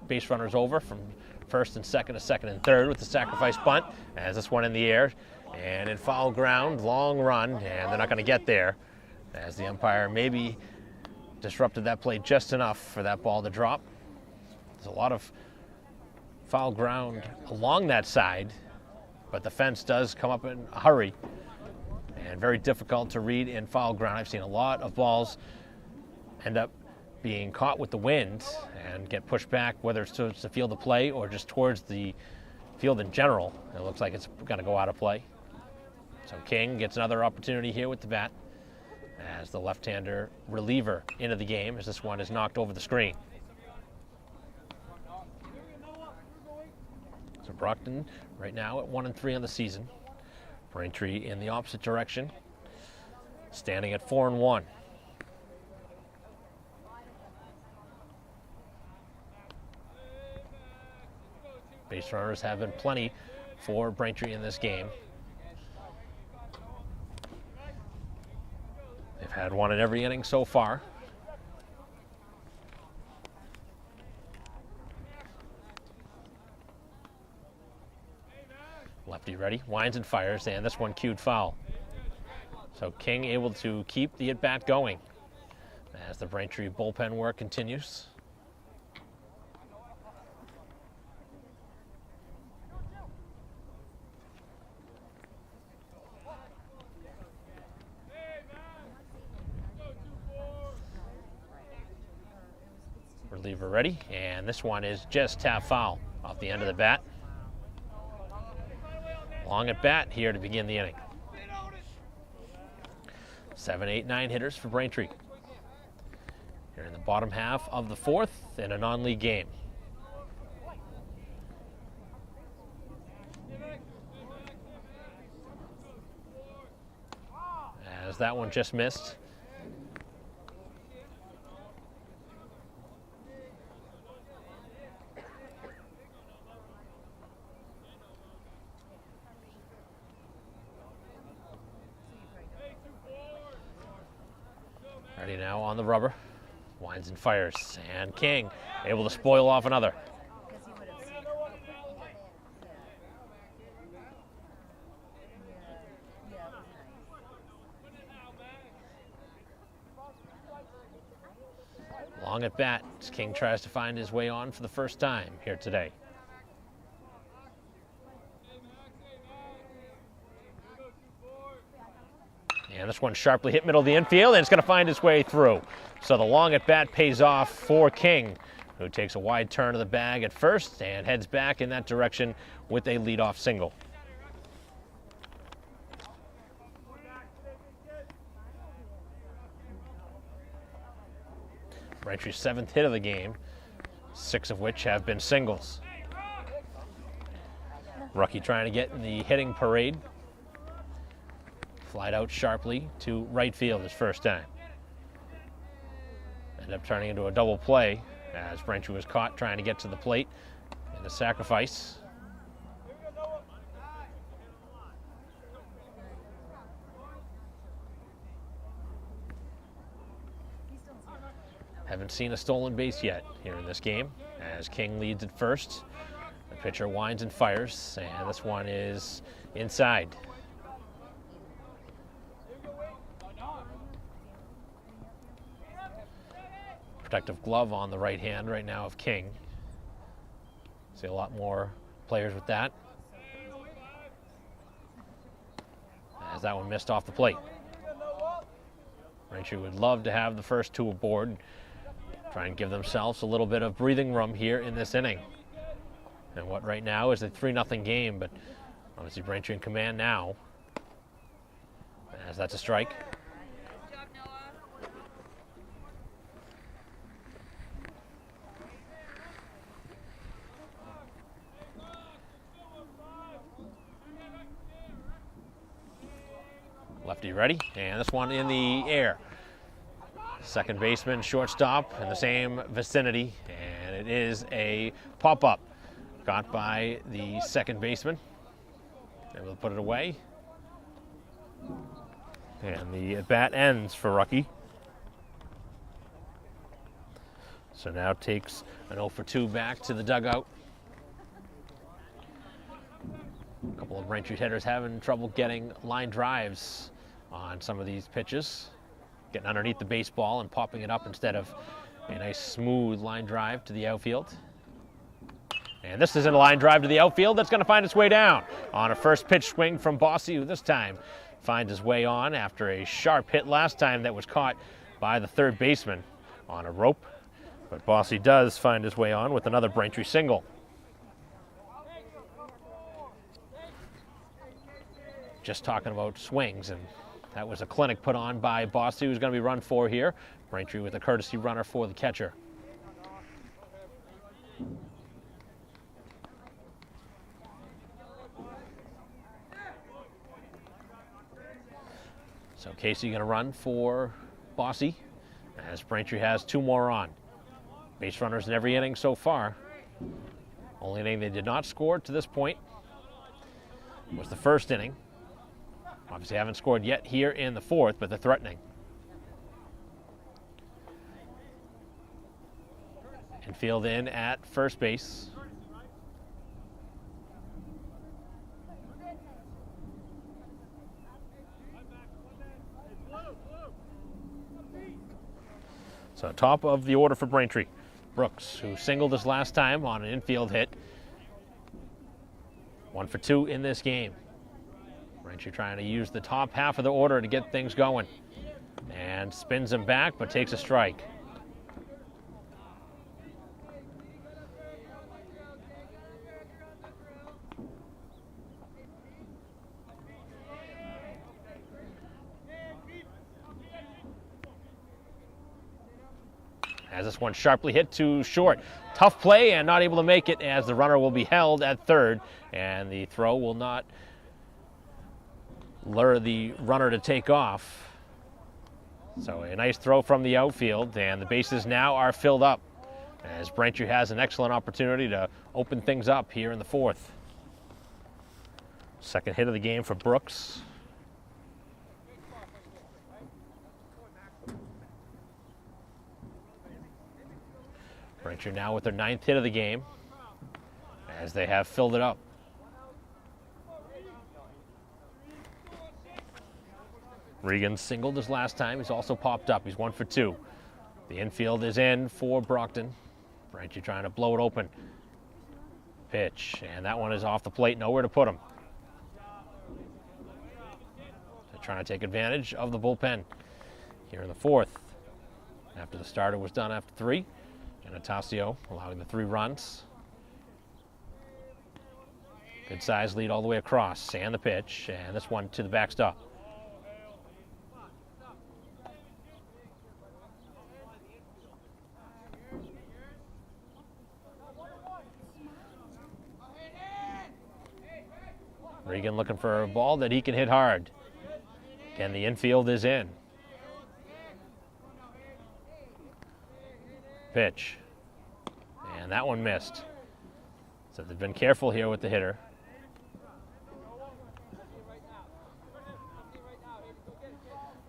base runners over from first and second, a second and third with the sacrifice bunt, as this one in the air and in foul ground, long run, and they're not going to get there, as the umpire maybe disrupted that play just enough for that ball to drop. There's a lot of foul ground along that side, but the fence does come up in a hurry and very difficult to read in foul ground. I've seen a lot of balls end up being caught with the wind and get pushed back, whether it's towards the field of play or just towards the field in general. It looks like it's going to go out of play. So King gets another opportunity here with the bat as the left-hander reliever into the game, as this one is knocked over the screen. So Brockton right now at 1-3 on the season. Braintree in the opposite direction, standing at 4-1. Base runners have been plenty for Braintree in this game. They've had one in every inning so far. Lefty ready, winds and fires, and this one cued foul. So King able to keep the at-bat going as the Braintree bullpen work continues. Reliever ready, and this one is just tap foul off the end of the bat. Long at bat here to begin the inning. 7, 8, 9 hitters for Braintree. Here in the bottom half of the fourth in a non-league game. As that one just missed. Ready now on the rubber, winds and fires, and King able to spoil off another. Long at bat, as King tries to find his way on for the first time here today. And this one sharply hit middle of the infield, and it's going to find its way through. So the long at bat pays off for King, who takes a wide turn of the bag at first and heads back in that direction with a leadoff single. Braintree's 7th hit of the game, 6 of which have been singles. Rookie trying to get in the hitting parade. Flied out sharply to right field his first time. Ended up turning into a double play as Braintree was caught trying to get to the plate in a sacrifice. Haven't seen a stolen base yet here in this game as King leads at first. The pitcher winds and fires, and this one is inside. Protective glove on the right hand right now of King. See a lot more players with that. As that one missed off the plate. Braintree would love to have the first 2 aboard. Try and give themselves a little bit of breathing room here in this inning. And what right now is a 3-0 game, but obviously Braintree in command now. As that's a strike. Lefty ready, and this one in the air. Second baseman, shortstop in the same vicinity, and it is a pop-up. Got by the second baseman. Able to put it away. And the at-bat ends for Rookie. So now takes an 0 for 2 back to the dugout. couple of Braintree hitters having trouble getting line drives on some of these pitches, getting underneath the baseball and popping it up instead of a nice smooth line drive to the outfield. And this isn't a line drive to the outfield that's going to find its way down on a first pitch swing from Bossy, who this time finds his way on after a sharp hit last time that was caught by the third baseman on a rope. But Bossy does find his way on with another Braintree single. Just talking about swings, and that was a clinic put on by Bossy, who's going to be run for here. Braintree with a courtesy runner for the catcher. So Casey going to run for Bossy, as Braintree has two more on. Base runners in every inning so far. Only inning they did not score to this point was the first inning. Obviously haven't scored yet here in the fourth, but they're threatening. Infield in at first base. So top of the order for Braintree. Brooks, who singled us last time on an infield hit. 1 for 2 in this game. Braintree trying to use the top half of the order to get things going. And spins him back, but takes a strike. As this one sharply hit to short. Tough play and not able to make it, as the runner will be held at third, and the throw will not lure the runner to take off. So a nice throw from the outfield, and the bases now are filled up, as Braintree has an excellent opportunity to open things up here in the fourth. Second hit of the game for Brooks. Braintree now with their 9th hit of the game, as they have filled it up. Regan singled his last time. He's also popped up. He's 1 for 2. The infield is in for Brockton. Braintree trying to blow it open. Pitch, and that one is off the plate. Nowhere to put him. They're trying to take advantage of the bullpen here in the fourth. After the starter was done after 3. Anastasio allowing the 3 runs. Good size lead all the way across, and the pitch, and this one to the backstop. Regan looking for a ball that he can hit hard. Again, the infield is in. Pitch, and that one missed. So they've been careful here with the hitter.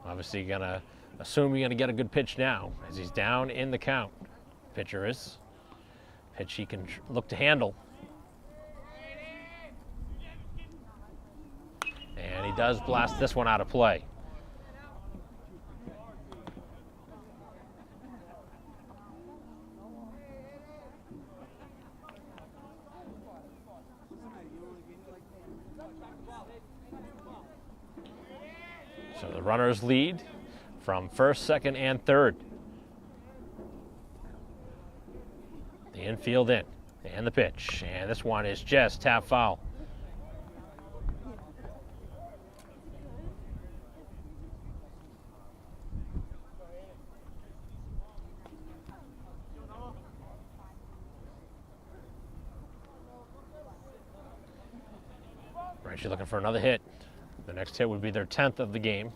Obviously gonna assume you're gonna get a good pitch now, as he's down in the count. Pitcher is. Pitch he can look to handle. And he does blast this one out of play. So the runners lead from first, second, and third. The infield in, and the pitch, and this one is just half foul. Braintree looking for another hit. The next hit would be their 10th of the game,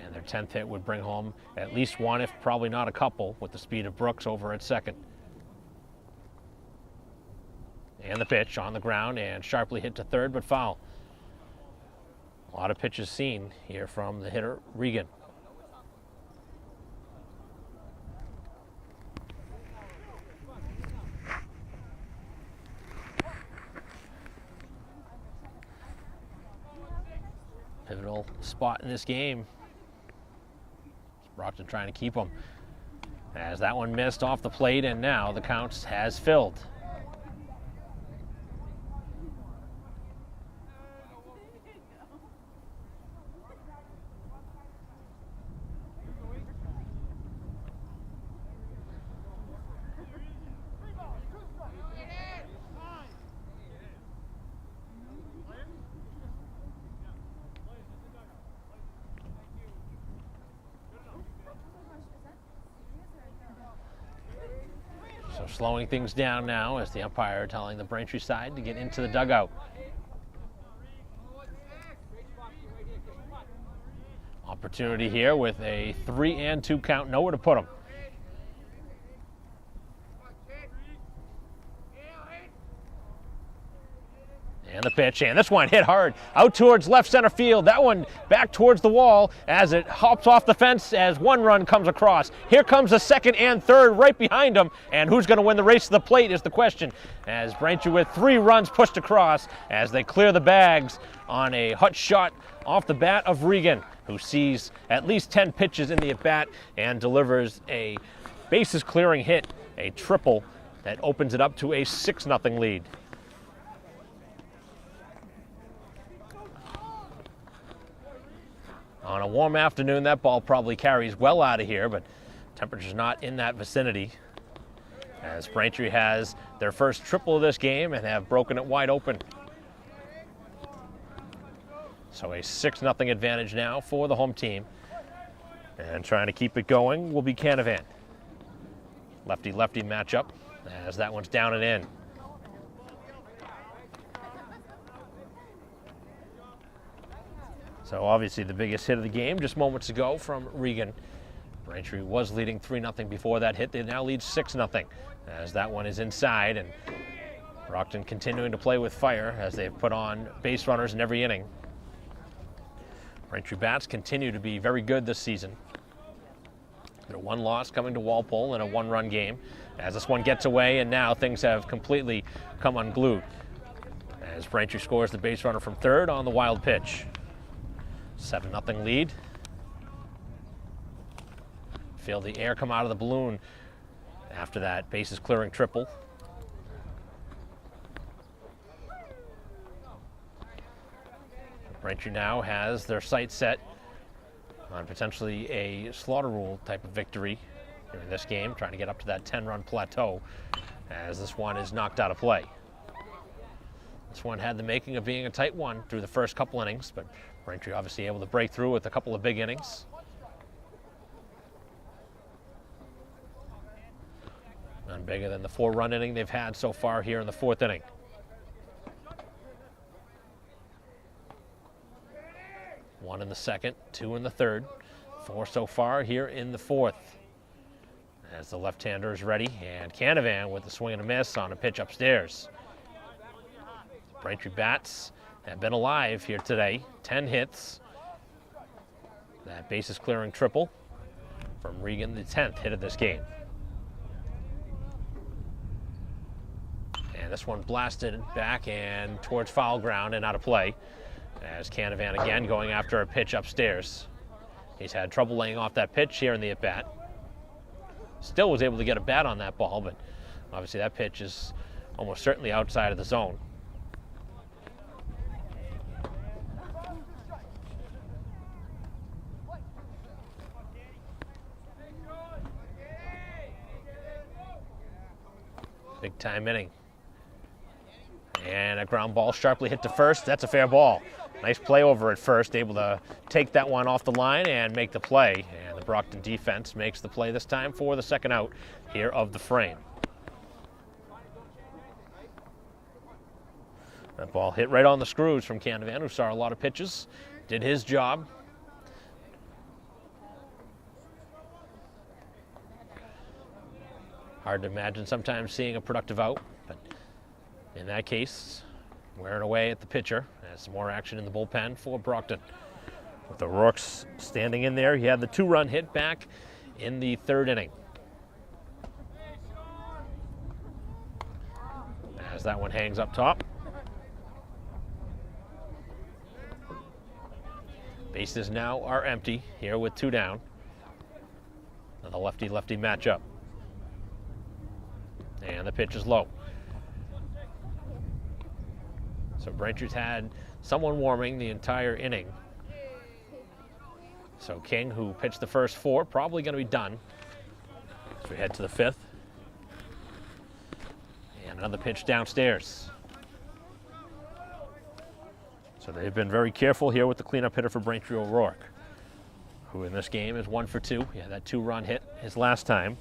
and their 10th hit would bring home at least one, if probably not a couple, with the speed of Brooks over at second. And the pitch on the ground and sharply hit to third, but foul. A lot of pitches seen here from the hitter, Regan. Pivotal spot in this game. Brockton trying to keep them. As that one missed off the plate, and now the count has filled. So slowing things down now as the umpire telling the Braintree side to get into the dugout. Opportunity here with a 3-2 count, nowhere to put them. And the pitch, and this one hit hard out towards left center field. That one back towards the wall as it hops off the fence as one run comes across. Here comes the second and third right behind them, and who's going to win the race to the plate is the question. As Braintree with 3 runs pushed across as they clear the bags on a hot shot off the bat of Regan, who sees at least 10 pitches in the at-bat and delivers a bases clearing hit, a triple that opens it up to a 6-0 lead. On a warm afternoon, that ball probably carries well out of here, but temperature's not in that vicinity. As Braintree has their first triple of this game and have broken it wide open. So a 6-0 advantage now for the home team. And trying to keep it going will be Canavan. Lefty-lefty matchup as that one's down and in. So obviously the biggest hit of the game just moments ago from Regan. Braintree was leading 3-0 before that hit. They now lead 6-0 as that one is inside, and Brockton continuing to play with fire as they've put on base runners in every inning. Braintree bats continue to be very good this season. Their one loss coming to Walpole in a 1-run game as this one gets away, and now things have completely come unglued as Braintree scores the base runner from third on the wild pitch. 7-0 lead. Feel the air come out of the balloon after that bases clearing triple. Braintree now has their sights set on potentially a slaughter rule type of victory in this game, trying to get up to that 10-run plateau as this one is knocked out of play. This one had the making of being a tight one through the first couple innings, but Braintree obviously able to break through with a couple of big innings. None bigger than the 4-run inning they've had so far here in the 4th inning. One in the 2nd, 2 in the 3rd, 4 so far here in the 4th. As the left-hander is ready, and Canavan with the swing and a miss on a pitch upstairs. Braintree bats have been alive here today. 10 hits. That bases clearing triple from Regan, the 10th hit of this game. And this one blasted back and towards foul ground and out of play. As Canavan again going after a pitch upstairs. He's had trouble laying off that pitch here in the at-bat. Still was able to get a bat on that ball, but obviously that pitch is almost certainly outside of the zone. Big time inning. And a ground ball sharply hit to first. That's a fair ball. Nice play over at first, able to take that one off the line and make the play. And the Brockton defense makes the play this time for the 2nd out here of the frame. That ball hit right on the screws from Canavan, who saw a lot of pitches, did his job. Hard to imagine sometimes seeing a productive out, but in that case, wearing away at the pitcher. As some more action in the bullpen for Brockton. With the Rooks standing in there, he had the 2-run hit back in the 3rd inning. As that one hangs up top. Bases now are empty here with 2 down. And the lefty-lefty matchup. And the pitch is low. So Braintree's had someone warming the entire inning. So King, who pitched the first 4, probably going to be done as we head to the 5th. And another pitch downstairs. So they've been very careful here with the cleanup hitter for Braintree, O'Rourke, who in this game is 1 for 2. Yeah, that 2-run hit his last time.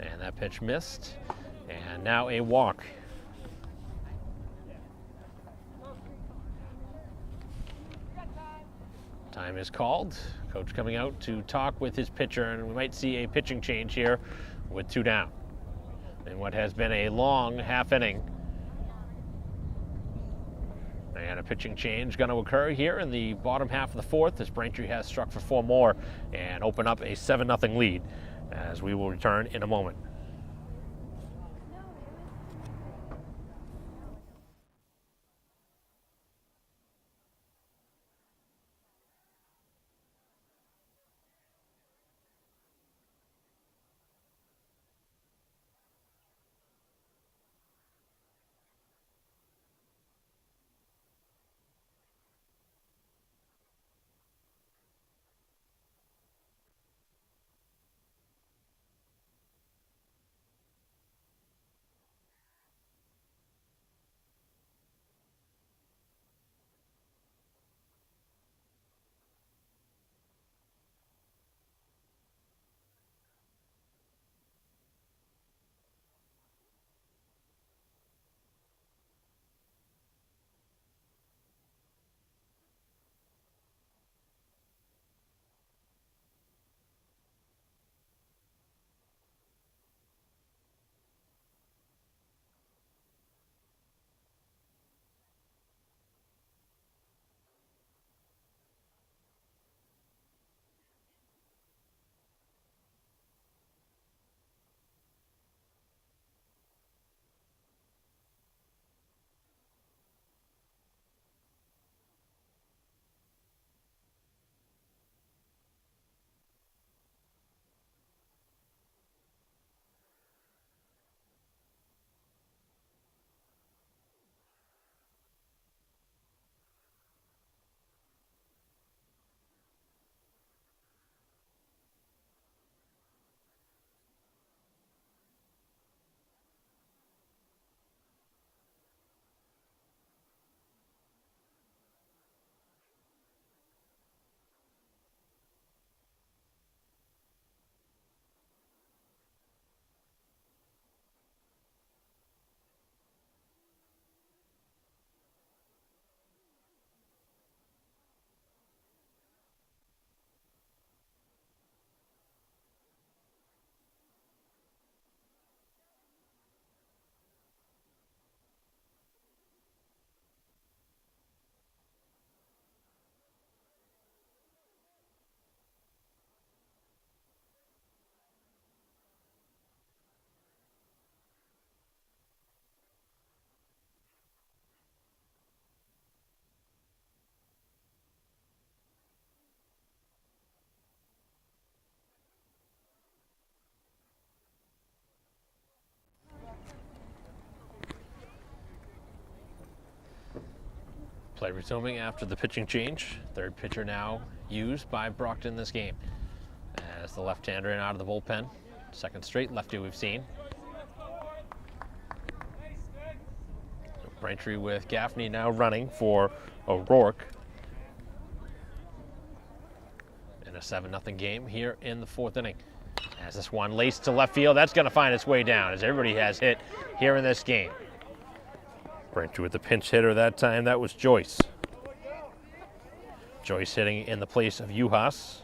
And that pitch missed. And now a walk. Time is called. Coach coming out to talk with his pitcher, and we might see a pitching change here with 2 down. In what has been a long half inning. And a pitching change going to occur here in the bottom half of the 4th as Braintree has struck for 4 more and open up a 7-0 lead, as we will return in a moment. Play resuming after the pitching change. 3rd pitcher now used by Brockton this game. As the left-hander in out of the bullpen. 2nd straight lefty we've seen. Braintree with Gaffney now running for O'Rourke. In a 7-0 game here in the 4th inning. As this one laced to left field, that's going to find its way down as everybody has hit here in this game. Braintree with the pinch hitter that time, that was Joyce. Joyce hitting in the place of Uhas.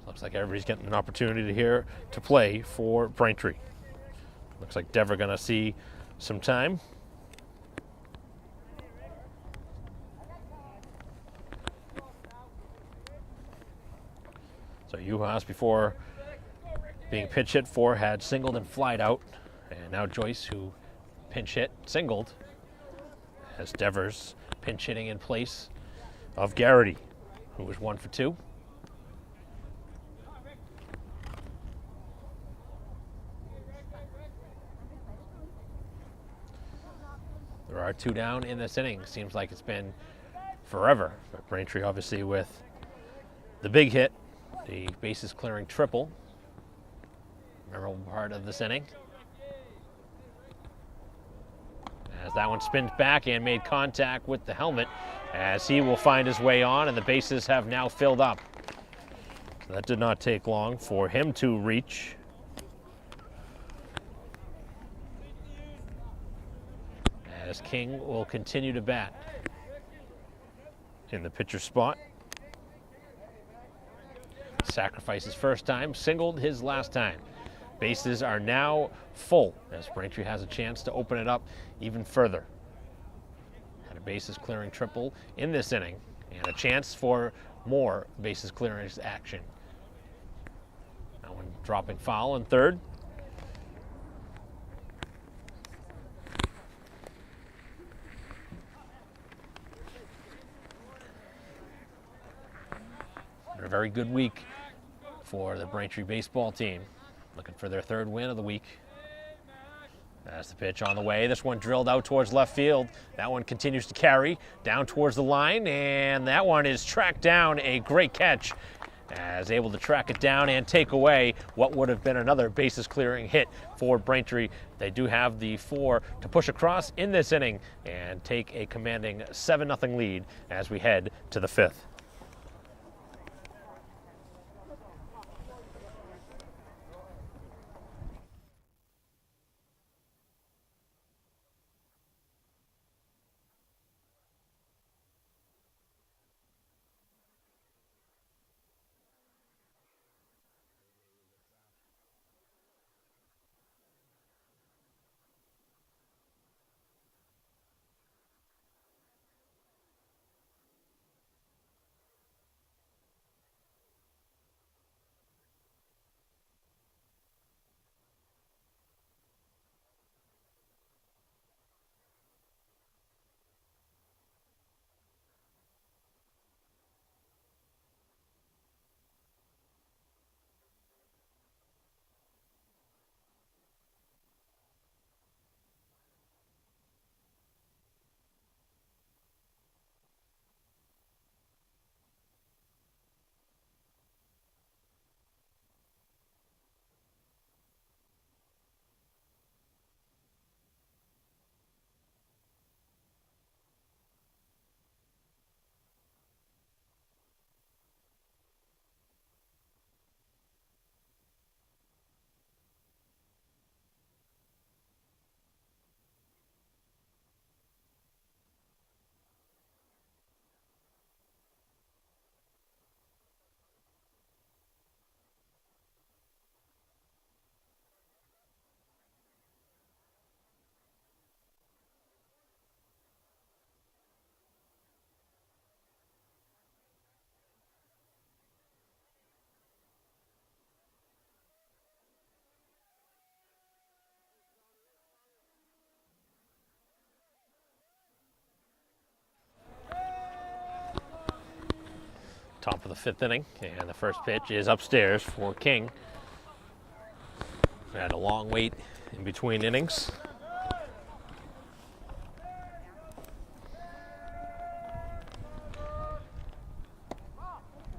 Looks like everybody's getting an opportunity here to play for Braintree. Looks like Dever going to see some time. So Juhas, before being pinch hit for, had singled and flied out. And now Joyce, who pinch hit, singled, as Devers pinch hitting in place of Garrity, who was 1 for 2. There are 2 down in this inning. Seems like it's been forever. But Braintree obviously with the big hit, the bases clearing triple. Memorable part of this inning. As that one spins back and made contact with the helmet, as he will find his way on, and the bases have now filled up. So that did not take long for him to reach. As King will continue to bat in the pitcher spot. Sacrificed his first time, singled his last time. Bases are now full as Braintree has a chance to open it up even further. Had a bases clearing triple in this inning and a chance for more bases clearance action. That one dropping foul in third. A very good week for the Braintree baseball team. Looking for their 3rd win of the week. That's the pitch on the way. This one drilled out towards left field. That one continues to carry down towards the line, and that one is tracked down. A great catch, as able to track it down and take away what would have been another bases clearing hit for Braintree. They do have the 4 to push across in this inning and take a commanding 7-0 lead as we head to the 5th. Top of the 5th inning, and the first pitch is upstairs for King. We had a long wait in between innings.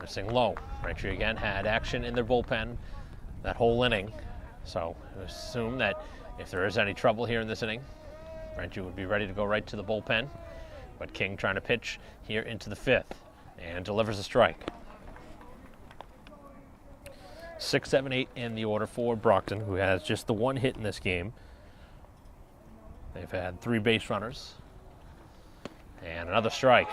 Missing low. Braintree again had action in their bullpen that whole inning, so I assume that if there is any trouble here in this inning, Braintree would be ready to go right to the bullpen. But King trying to pitch here into the 5th. And delivers a strike. 6, 7, 8 in the order for Brockton, who has just the 1 hit in this game. They've had 3 base runners. And another strike.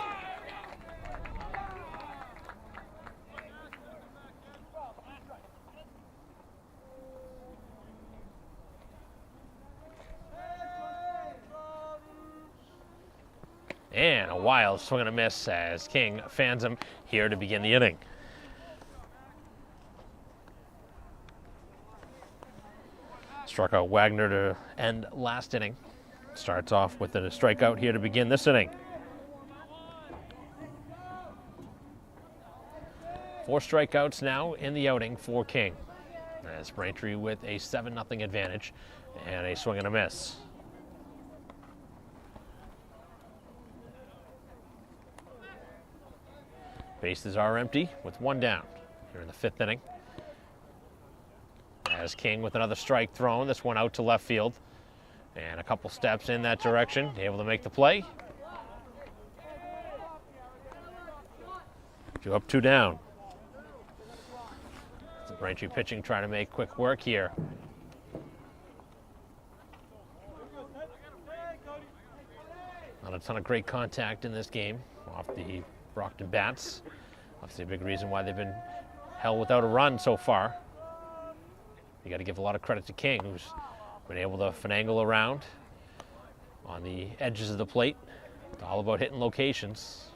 And a wild swing and a miss as King fans him here to begin the inning. Struck out Wagner to end last inning. Starts off with a strikeout here to begin this inning. 4 strikeouts now in the outing for King, as Braintree with a 7-0 advantage and a swing and a miss. Bases are empty with 1 down here in the 5th inning. As King with another strike thrown, this one out to left field. And a couple steps in that direction, able to make the play. 2 up, 2 down. So Braintree pitching trying to make quick work here. Not a ton of great contact in this game off the Brockton bats. Obviously a big reason why they've been held without a run so far. You got to give a lot of credit to King, who's been able to finagle around on the edges of the plate. It's all about hitting locations.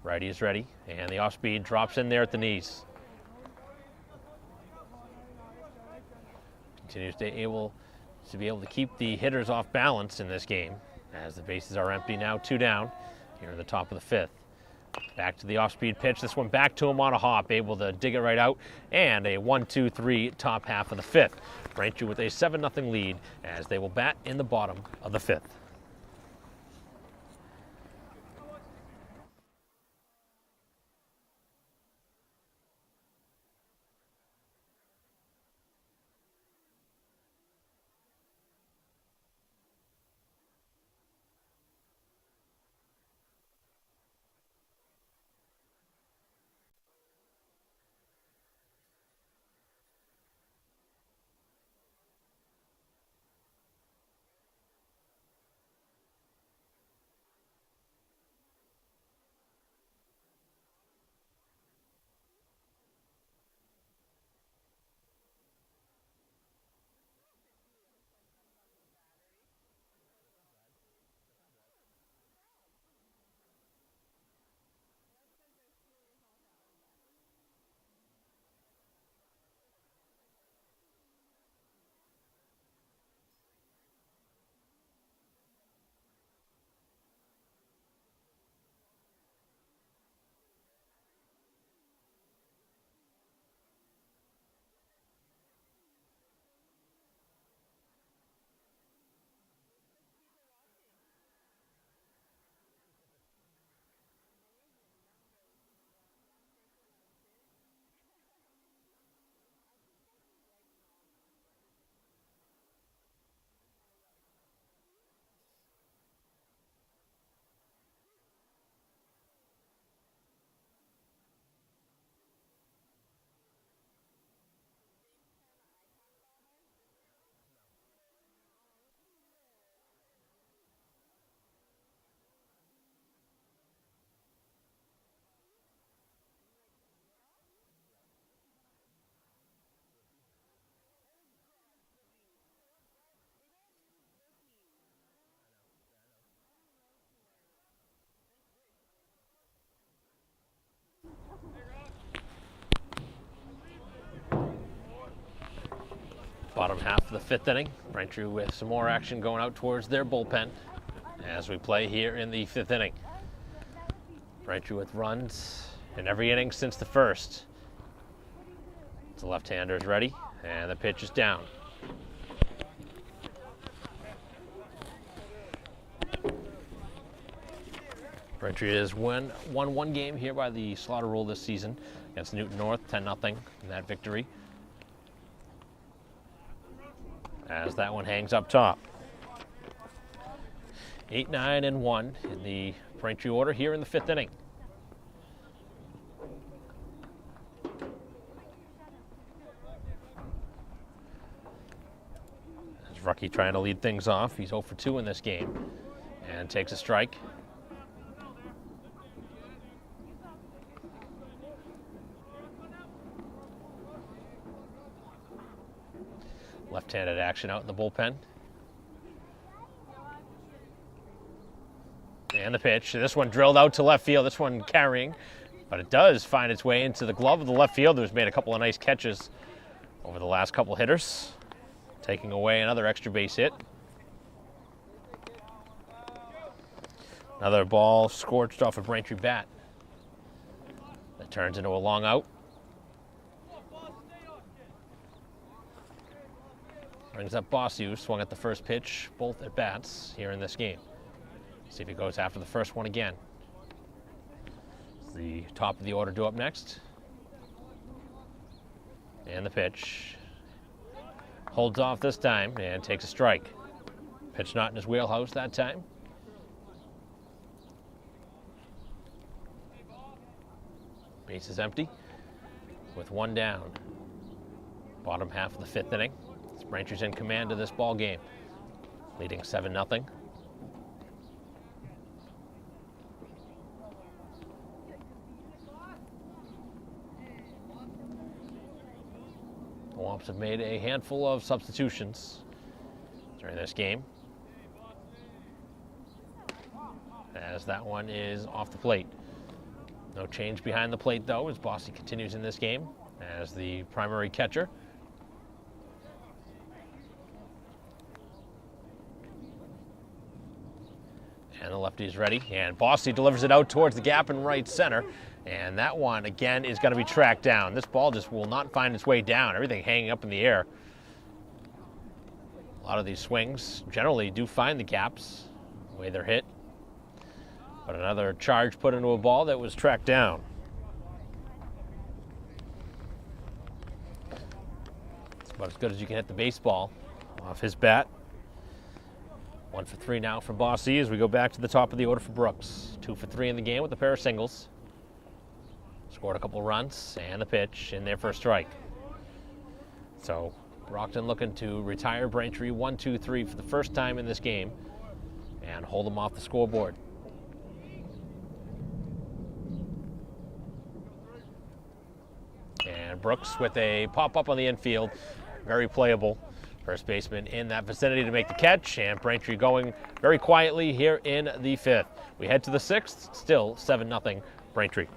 Righty is ready, and the off-speed drops in there at the knees. Continues to be able to keep the hitters off balance in this game, as the bases are empty now, 2 down here in the top of the 5th. Back to the off-speed pitch. This one back to him on a hop, able to dig it right out, and a 1-2-3 top half of the 5th. Braintree with a 7-0 lead as they will bat in the bottom of the 5th. Bottom half of the 5th inning. Braintree with some more action going out towards their bullpen as we play here in the 5th inning. Braintree with runs in every inning since the 1st. The left-hander is ready, and the pitch is down. Braintree has won one game here by the Slaughter rule this season against Newton North, 10-0 in that victory. As that one hangs up top. 8, 9, and 1 in the Braintree order here in the 5th inning. As Rucky trying to lead things off. He's 0 for 2 in this game and takes a strike. Left-handed action out in the bullpen. And the pitch. This one drilled out to left field. This one carrying, but it does find its way into the glove of the left fielder, who's made a couple of nice catches over the last couple hitters, taking away another extra base hit. Another ball scorched off a Braintree bat. That turns into a long out. Brings up Bossy, who swung at the first pitch, both at bats here in this game. See if he goes after the first one again. The top of the order due up next. And the pitch. Holds off this time and takes a strike. Pitch not in his wheelhouse that time. Base is empty with one down. Bottom half of the fifth inning. Braintree's in command of this ball game, leading 7-0. The Womps have made a handful of substitutions during this game, as that one is off the plate. No change behind the plate, though, as Bossy continues in this game as the primary catcher. And the lefty is ready, and Bossy delivers it out towards the gap in right center, and that one, again, is going to be tracked down. This ball just will not find its way down, everything hanging up in the air. A lot of these swings generally do find the gaps, the way they're hit. But another charge put into a ball that was tracked down. It's about as good as you can hit the baseball off his bat. 1 for 3 now for Bossy as we go back to the top of the order for Brooks. 2 for 3 in the game with a pair of singles. Scored a couple runs and the pitch in there for a strike. So Brockton looking to retire Braintree 1-2-3 for the first time in this game and hold them off the scoreboard. And Brooks with a pop-up on the infield, very playable. First baseman in that vicinity to make the catch, and Braintree going very quietly here in the fifth. We head to the sixth, still 7-0 Braintree.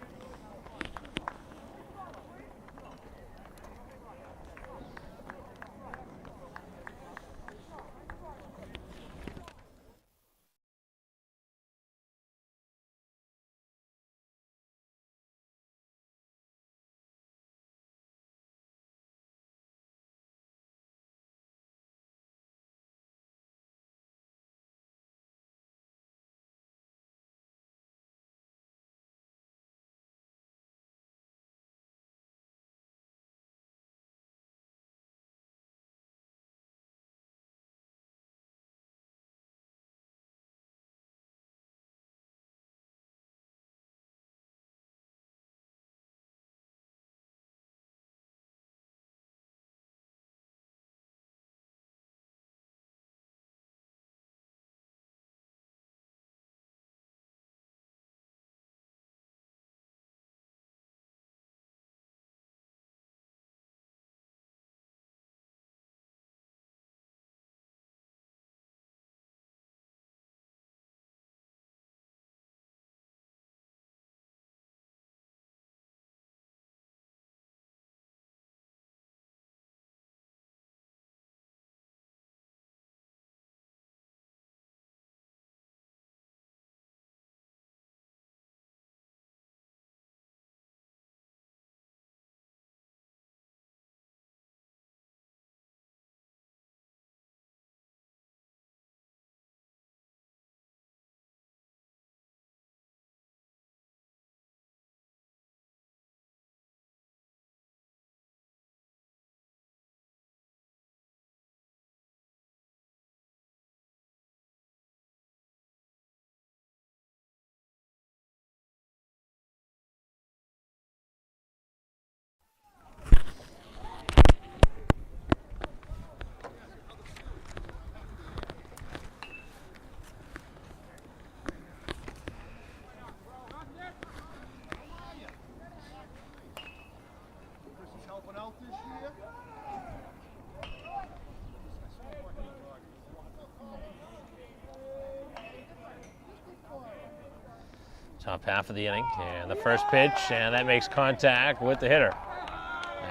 Top half of the inning, and the first pitch, and that makes contact with the hitter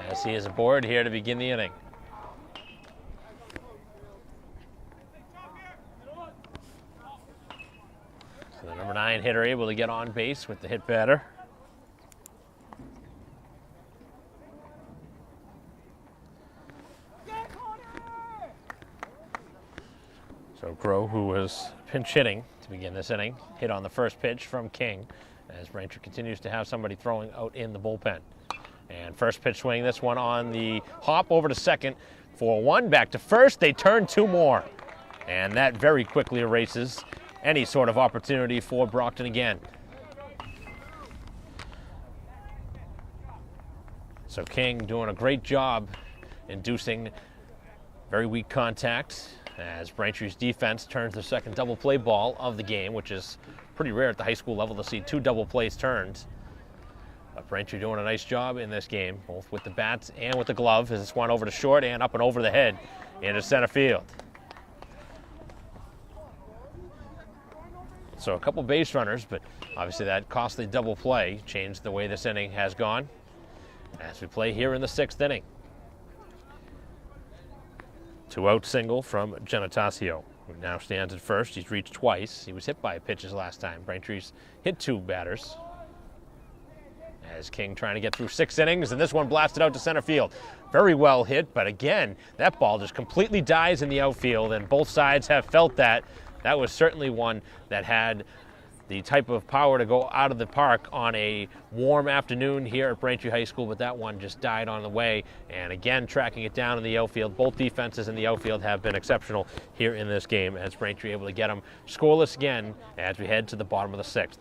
as he is aboard here to begin the inning. So the number 9 hitter able to get on base with the hit batter. So Groh, who was pinch hitting to begin this inning, hit on the first pitch from King as Braintree continues to have somebody throwing out in the bullpen. And first pitch swing, this one on the hop over to second for 1, back to first. They turn 2 more. And that very quickly erases any sort of opportunity for Brockton again. So King doing a great job inducing very weak contact as Braintree's defense turns the second double play ball of the game, which is pretty rare at the high school level to see 2 double plays turned. But Braintree doing a nice job in this game, both with the bats and with the glove, as it's one over to short and up and over the head into center field. So a couple base runners, but obviously that costly double play changed the way this inning has gone as we play here in the 6th inning. 2-out single from Genatasio, who now stands at first. He's reached twice. He was hit by pitches last time. Braintree's hit 2 batters. As King trying to get through 6 innings, and this one blasted out to center field. Very well hit, but again, that ball just completely dies in the outfield, and both sides have felt that. That was certainly one that had the type of power to go out of the park on a warm afternoon here at Braintree High School, but that one just died on the way. And again, tracking it down in the outfield. Both defenses in the outfield have been exceptional here in this game as Braintree able to get them scoreless again as we head to the bottom of the 6th.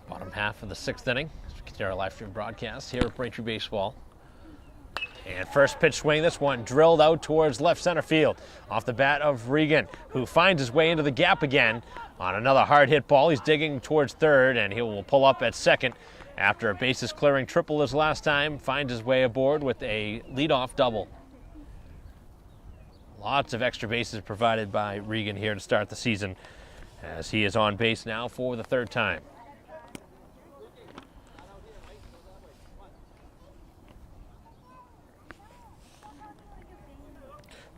Bottom half of the 6th inning as we continue our live stream broadcast here at Braintree Baseball. And first pitch swing, this one drilled out towards left center field off the bat of Regan, who finds his way into the gap again on another hard hit ball. He's digging towards third, and he will pull up at second after a bases clearing triple his last time. Finds his way aboard with a leadoff double. Lots of extra bases provided by Regan here to start the season as he is on base now for the 3rd time.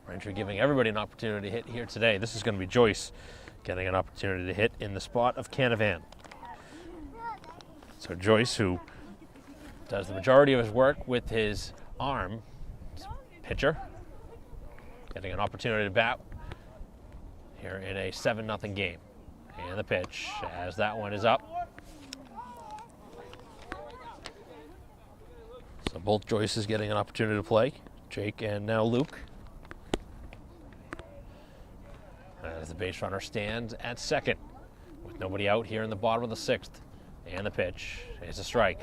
Braintree giving everybody an opportunity to hit here today. This is going to be Joyce getting an opportunity to hit in the spot of Canavan. So Joyce, who does the majority of his work with his arm, pitcher, getting an opportunity to bat here in a 7-0 game. And the pitch, as that one is up. So both Joyces getting an opportunity to play. Jake and now Luke. As the base runner stands at second with nobody out here in the bottom of the 6th. And the pitch is a strike.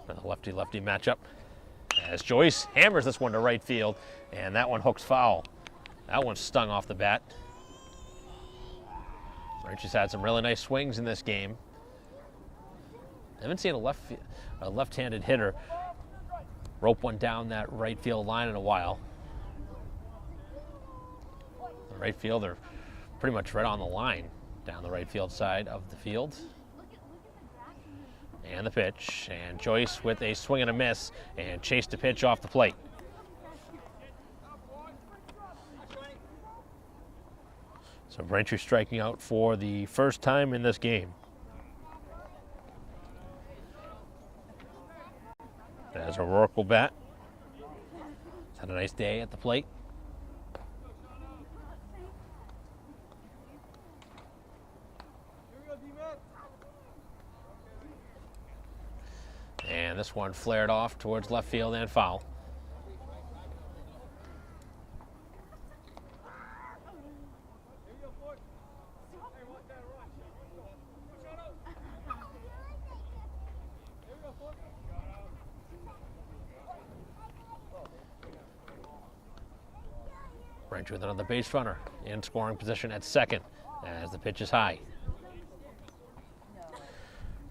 A lefty-lefty matchup as Joyce hammers this one to right field, and that one hooks foul. That one stung off the bat. Braintree's had some really nice swings in this game. I haven't seen a left-handed hitter rope one down that right field line in a while. The right fielder pretty much right on the line down the right field side of the field. And the pitch, and Joyce with a swing and a miss, and chased a pitch off the plate. So Braintree striking out for the first time in this game. As O'Rourke will bat. He's had a nice day at the plate. And this one flared off towards left field and foul. Braintree with another base runner in scoring position at second as the pitch is high.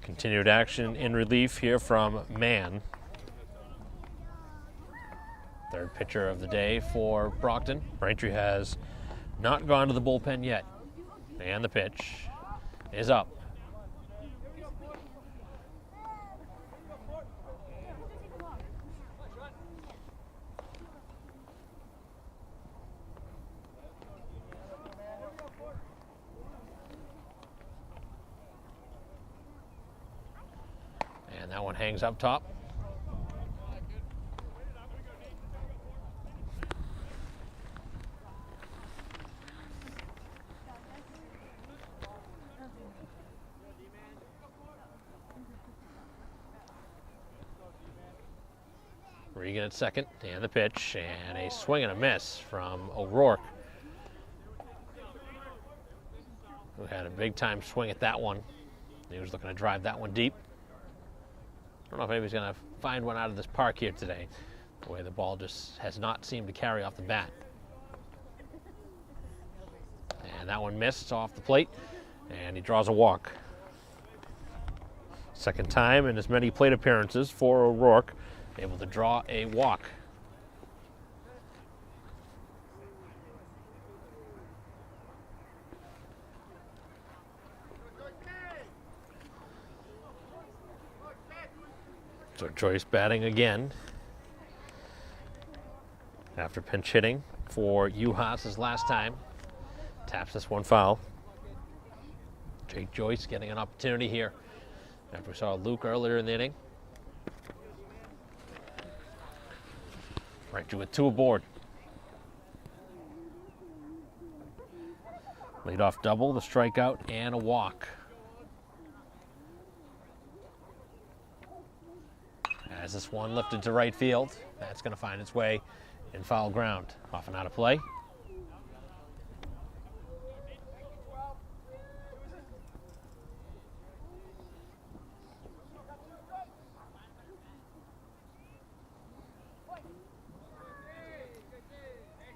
Continued action in relief here from Mann. Third pitcher of the day for Brockton. Braintree has not gone to the bullpen yet. And the pitch is up. And that one hangs up top. Regan at second, and the pitch, and a swing and a miss from O'Rourke, who had a big time swing at that one. He was looking to drive that one deep. I don't know if anybody's going to find one out of this park here today, the way the ball just has not seemed to carry off the bat. And that one missed off the plate, and he draws a walk. Second time in as many plate appearances for O'Rourke, able to draw a walk. So Joyce batting again after pinch hitting for Uhas's last time. Taps this one foul. Jake Joyce getting an opportunity here after we saw Luke earlier in the inning. Braintree with two aboard. Leadoff double, the strikeout, and a walk. As this one lifted to right field, that's going to find its way in foul ground. Off and out of play.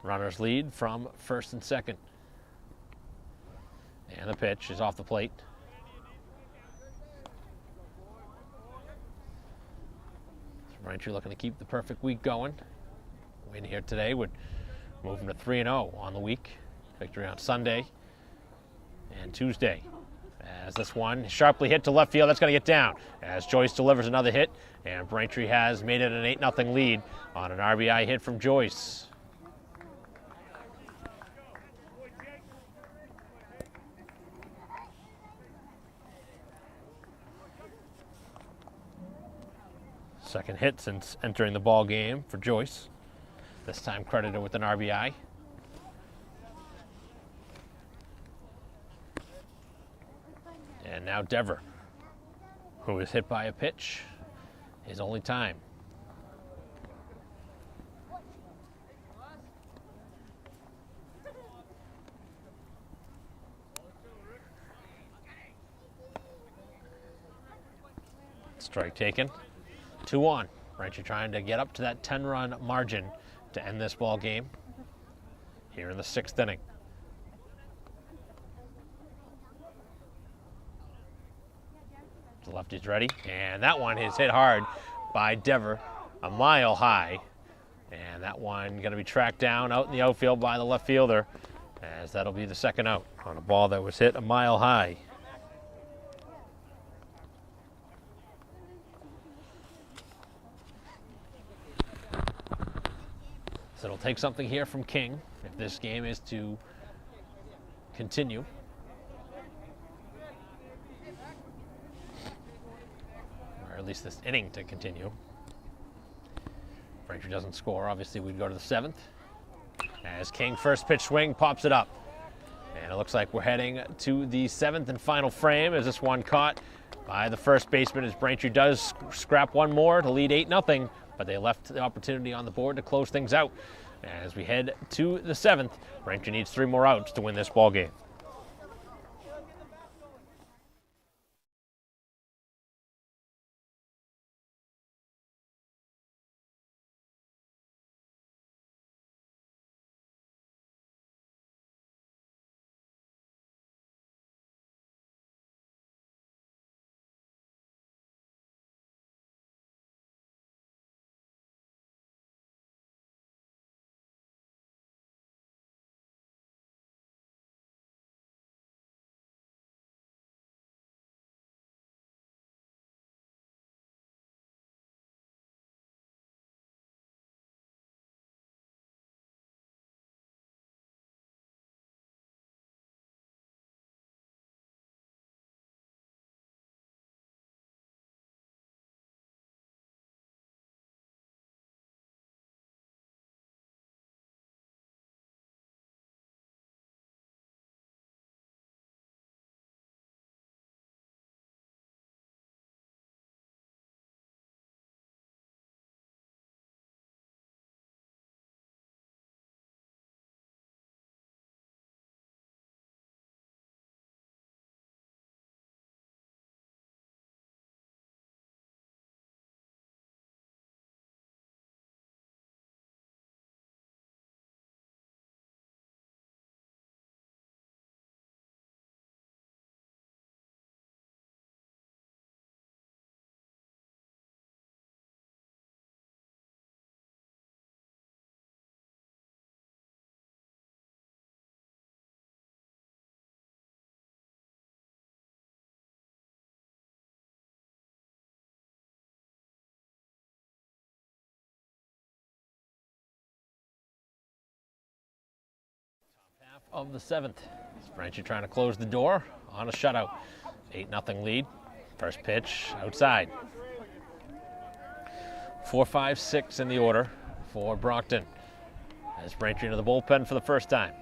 Runners lead from first and second. And the pitch is off the plate. Braintree looking to keep the perfect week going. Win here today would move them to 3-0 on the week. Victory on Sunday and Tuesday. As this one sharply hit to left field, that's going to get down. As Joyce delivers another hit, and Braintree has made it an 8-0 lead on an RBI hit from Joyce. Second hit since entering the ball game for Joyce. This time credited with an RBI. And now Dever, who is hit by a pitch, his only time. Strike taken. 2 on. Braintree trying to get up to that 10-run margin to end this ball game here in the 6th inning. The lefty's ready, and that one is hit hard by Dever, a mile high. And that one going to be tracked down out in the outfield by the left fielder, as that'll be the second out on a ball that was hit a mile high. So it'll take something here from King if this game is to continue. Or at least this inning to continue. Braintree doesn't score. Obviously, we'd go to the 7th. As King first pitch swing pops it up. And it looks like we're heading to the 7th and final frame as this one caught by the first baseman as Braintree does scrap one more to lead 8-0. But they left the opportunity on the board to close things out. As we head to the 7th, Braintree needs 3 more outs to win this ball game. Of the 7th. Braintree trying to close the door on a shutout. 8-0 lead. First pitch outside. 4, 5, 6 in the order for Brockton. As Braintree into the bullpen for the first time.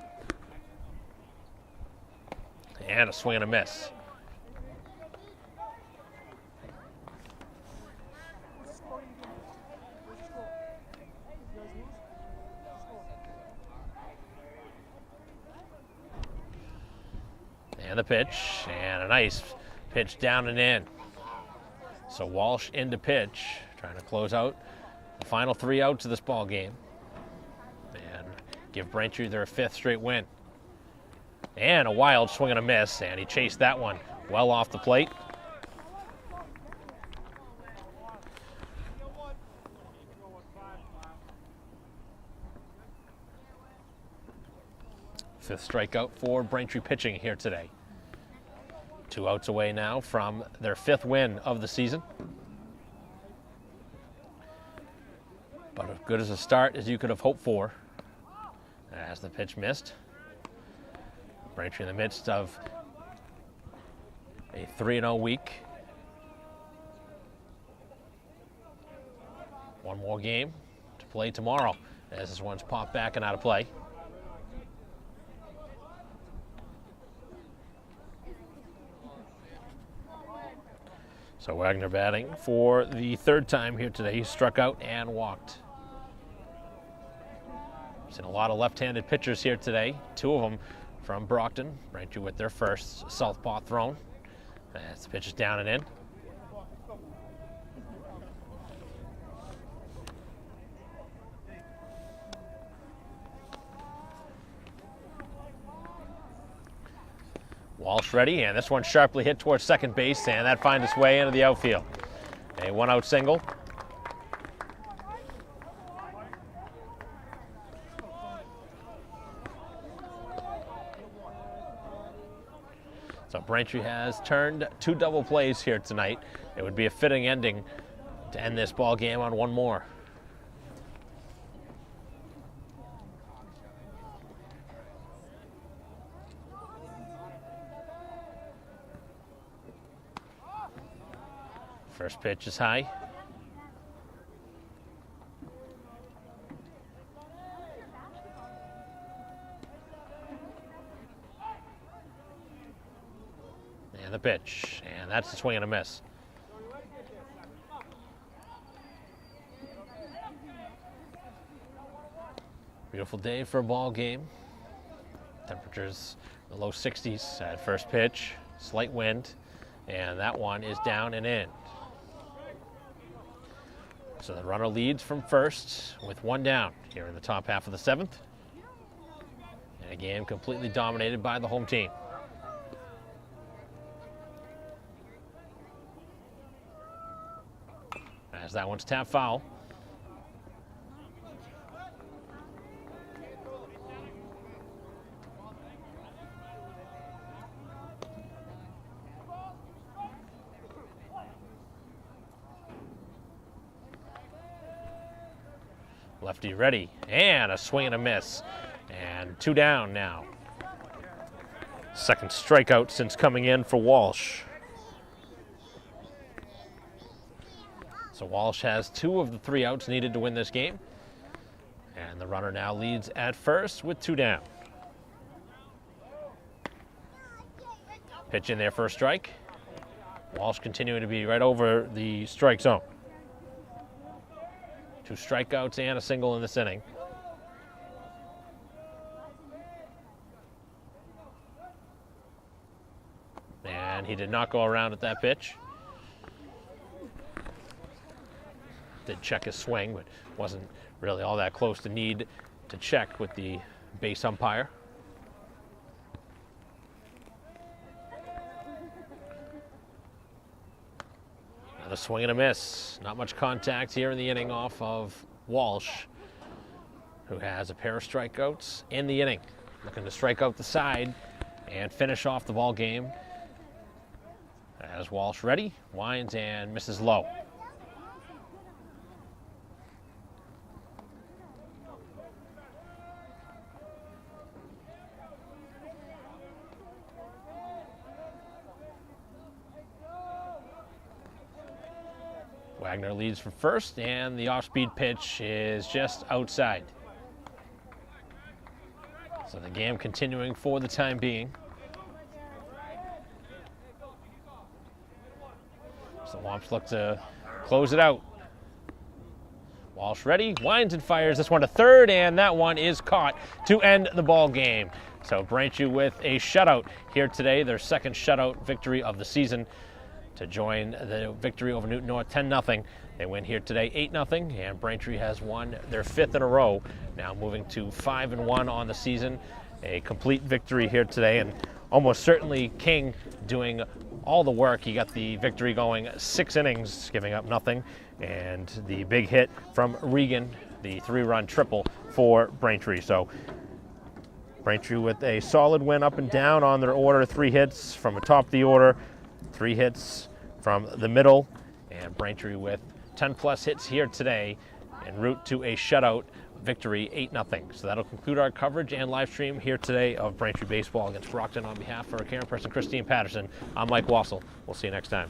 And a swing and a miss. And the pitch, and a nice pitch down and in. So Walsh into pitch, trying to close out the final 3 outs of this ball game and give Braintree their 5th straight win. And a wild swing and a miss, and he chased that one well off the plate. Fifth strikeout for Braintree pitching here today. 2 outs away now from their 5th win of the season. But as good as a start as you could have hoped for as the pitch missed. Braintree in the midst of a 3-0 week. one more game to play tomorrow as this one's popped back and out of play. So Wagner batting for the third time here today. He struck out and walked. Seen a lot of left-handed pitchers here today. Two of them from Brockton. Braintree with their first southpaw thrown. As the pitch is down and in. Walsh ready, and this one sharply hit towards second base, and that finds its way into the outfield. A one-out single. So Braintree has turned 2 double plays here tonight. It would be a fitting ending to end this ball game on one more. First pitch is high. And the pitch, and that's a swing and a miss. Beautiful day for a ball game. Temperatures in the low 60s at first pitch, slight wind, and that one is down and in. So the runner leads from first with one down here in the top half of the 7th. And a game completely dominated by the home team. As that one's tapped foul. Lefty ready, and a swing and a miss. And 2 down now. Second strikeout since coming in for Walsh. So Walsh has 2 of the 3 outs needed to win this game. And the runner now leads at first with 2 down. Pitch in there for a strike. Walsh continuing to be right over the strike zone. 2 strikeouts and a single in this inning. And he did not go around at that pitch. Did check his swing, but wasn't really all that close to need to check with the base umpire. A swing and a miss. Not much contact here in the inning off of Walsh, who has a pair of strikeouts in the inning. Looking to strike out the side and finish off the ball game. As Walsh ready, winds and misses low. Wagner leads for first, and the off-speed pitch is just outside. So the game continuing for the time being. So Womps look to close it out. Walsh ready, winds and fires this one to third, and that one is caught to end the ball game. So Braintree with a shutout here today, their second shutout victory of the season, to join the victory over Newton North 10-0. They win here today 8-0, and Braintree has won their 5th in a row, now moving to 5-1 on the season. A complete victory here today, and almost certainly King doing all the work. He got the victory going 6 innings, giving up nothing, and the big hit from Regan, the 3-run triple for Braintree. So Braintree with a solid win up and down on their order, 3 hits from atop the order, 3 hits from the middle, and Braintree with 10+ hits here today en route to a shutout victory, 8-0. So that'll conclude our coverage and live stream here today of Braintree baseball against Brockton. On behalf of our camera person Christine Patterson, I'm Mike Wassel. We'll see you next time.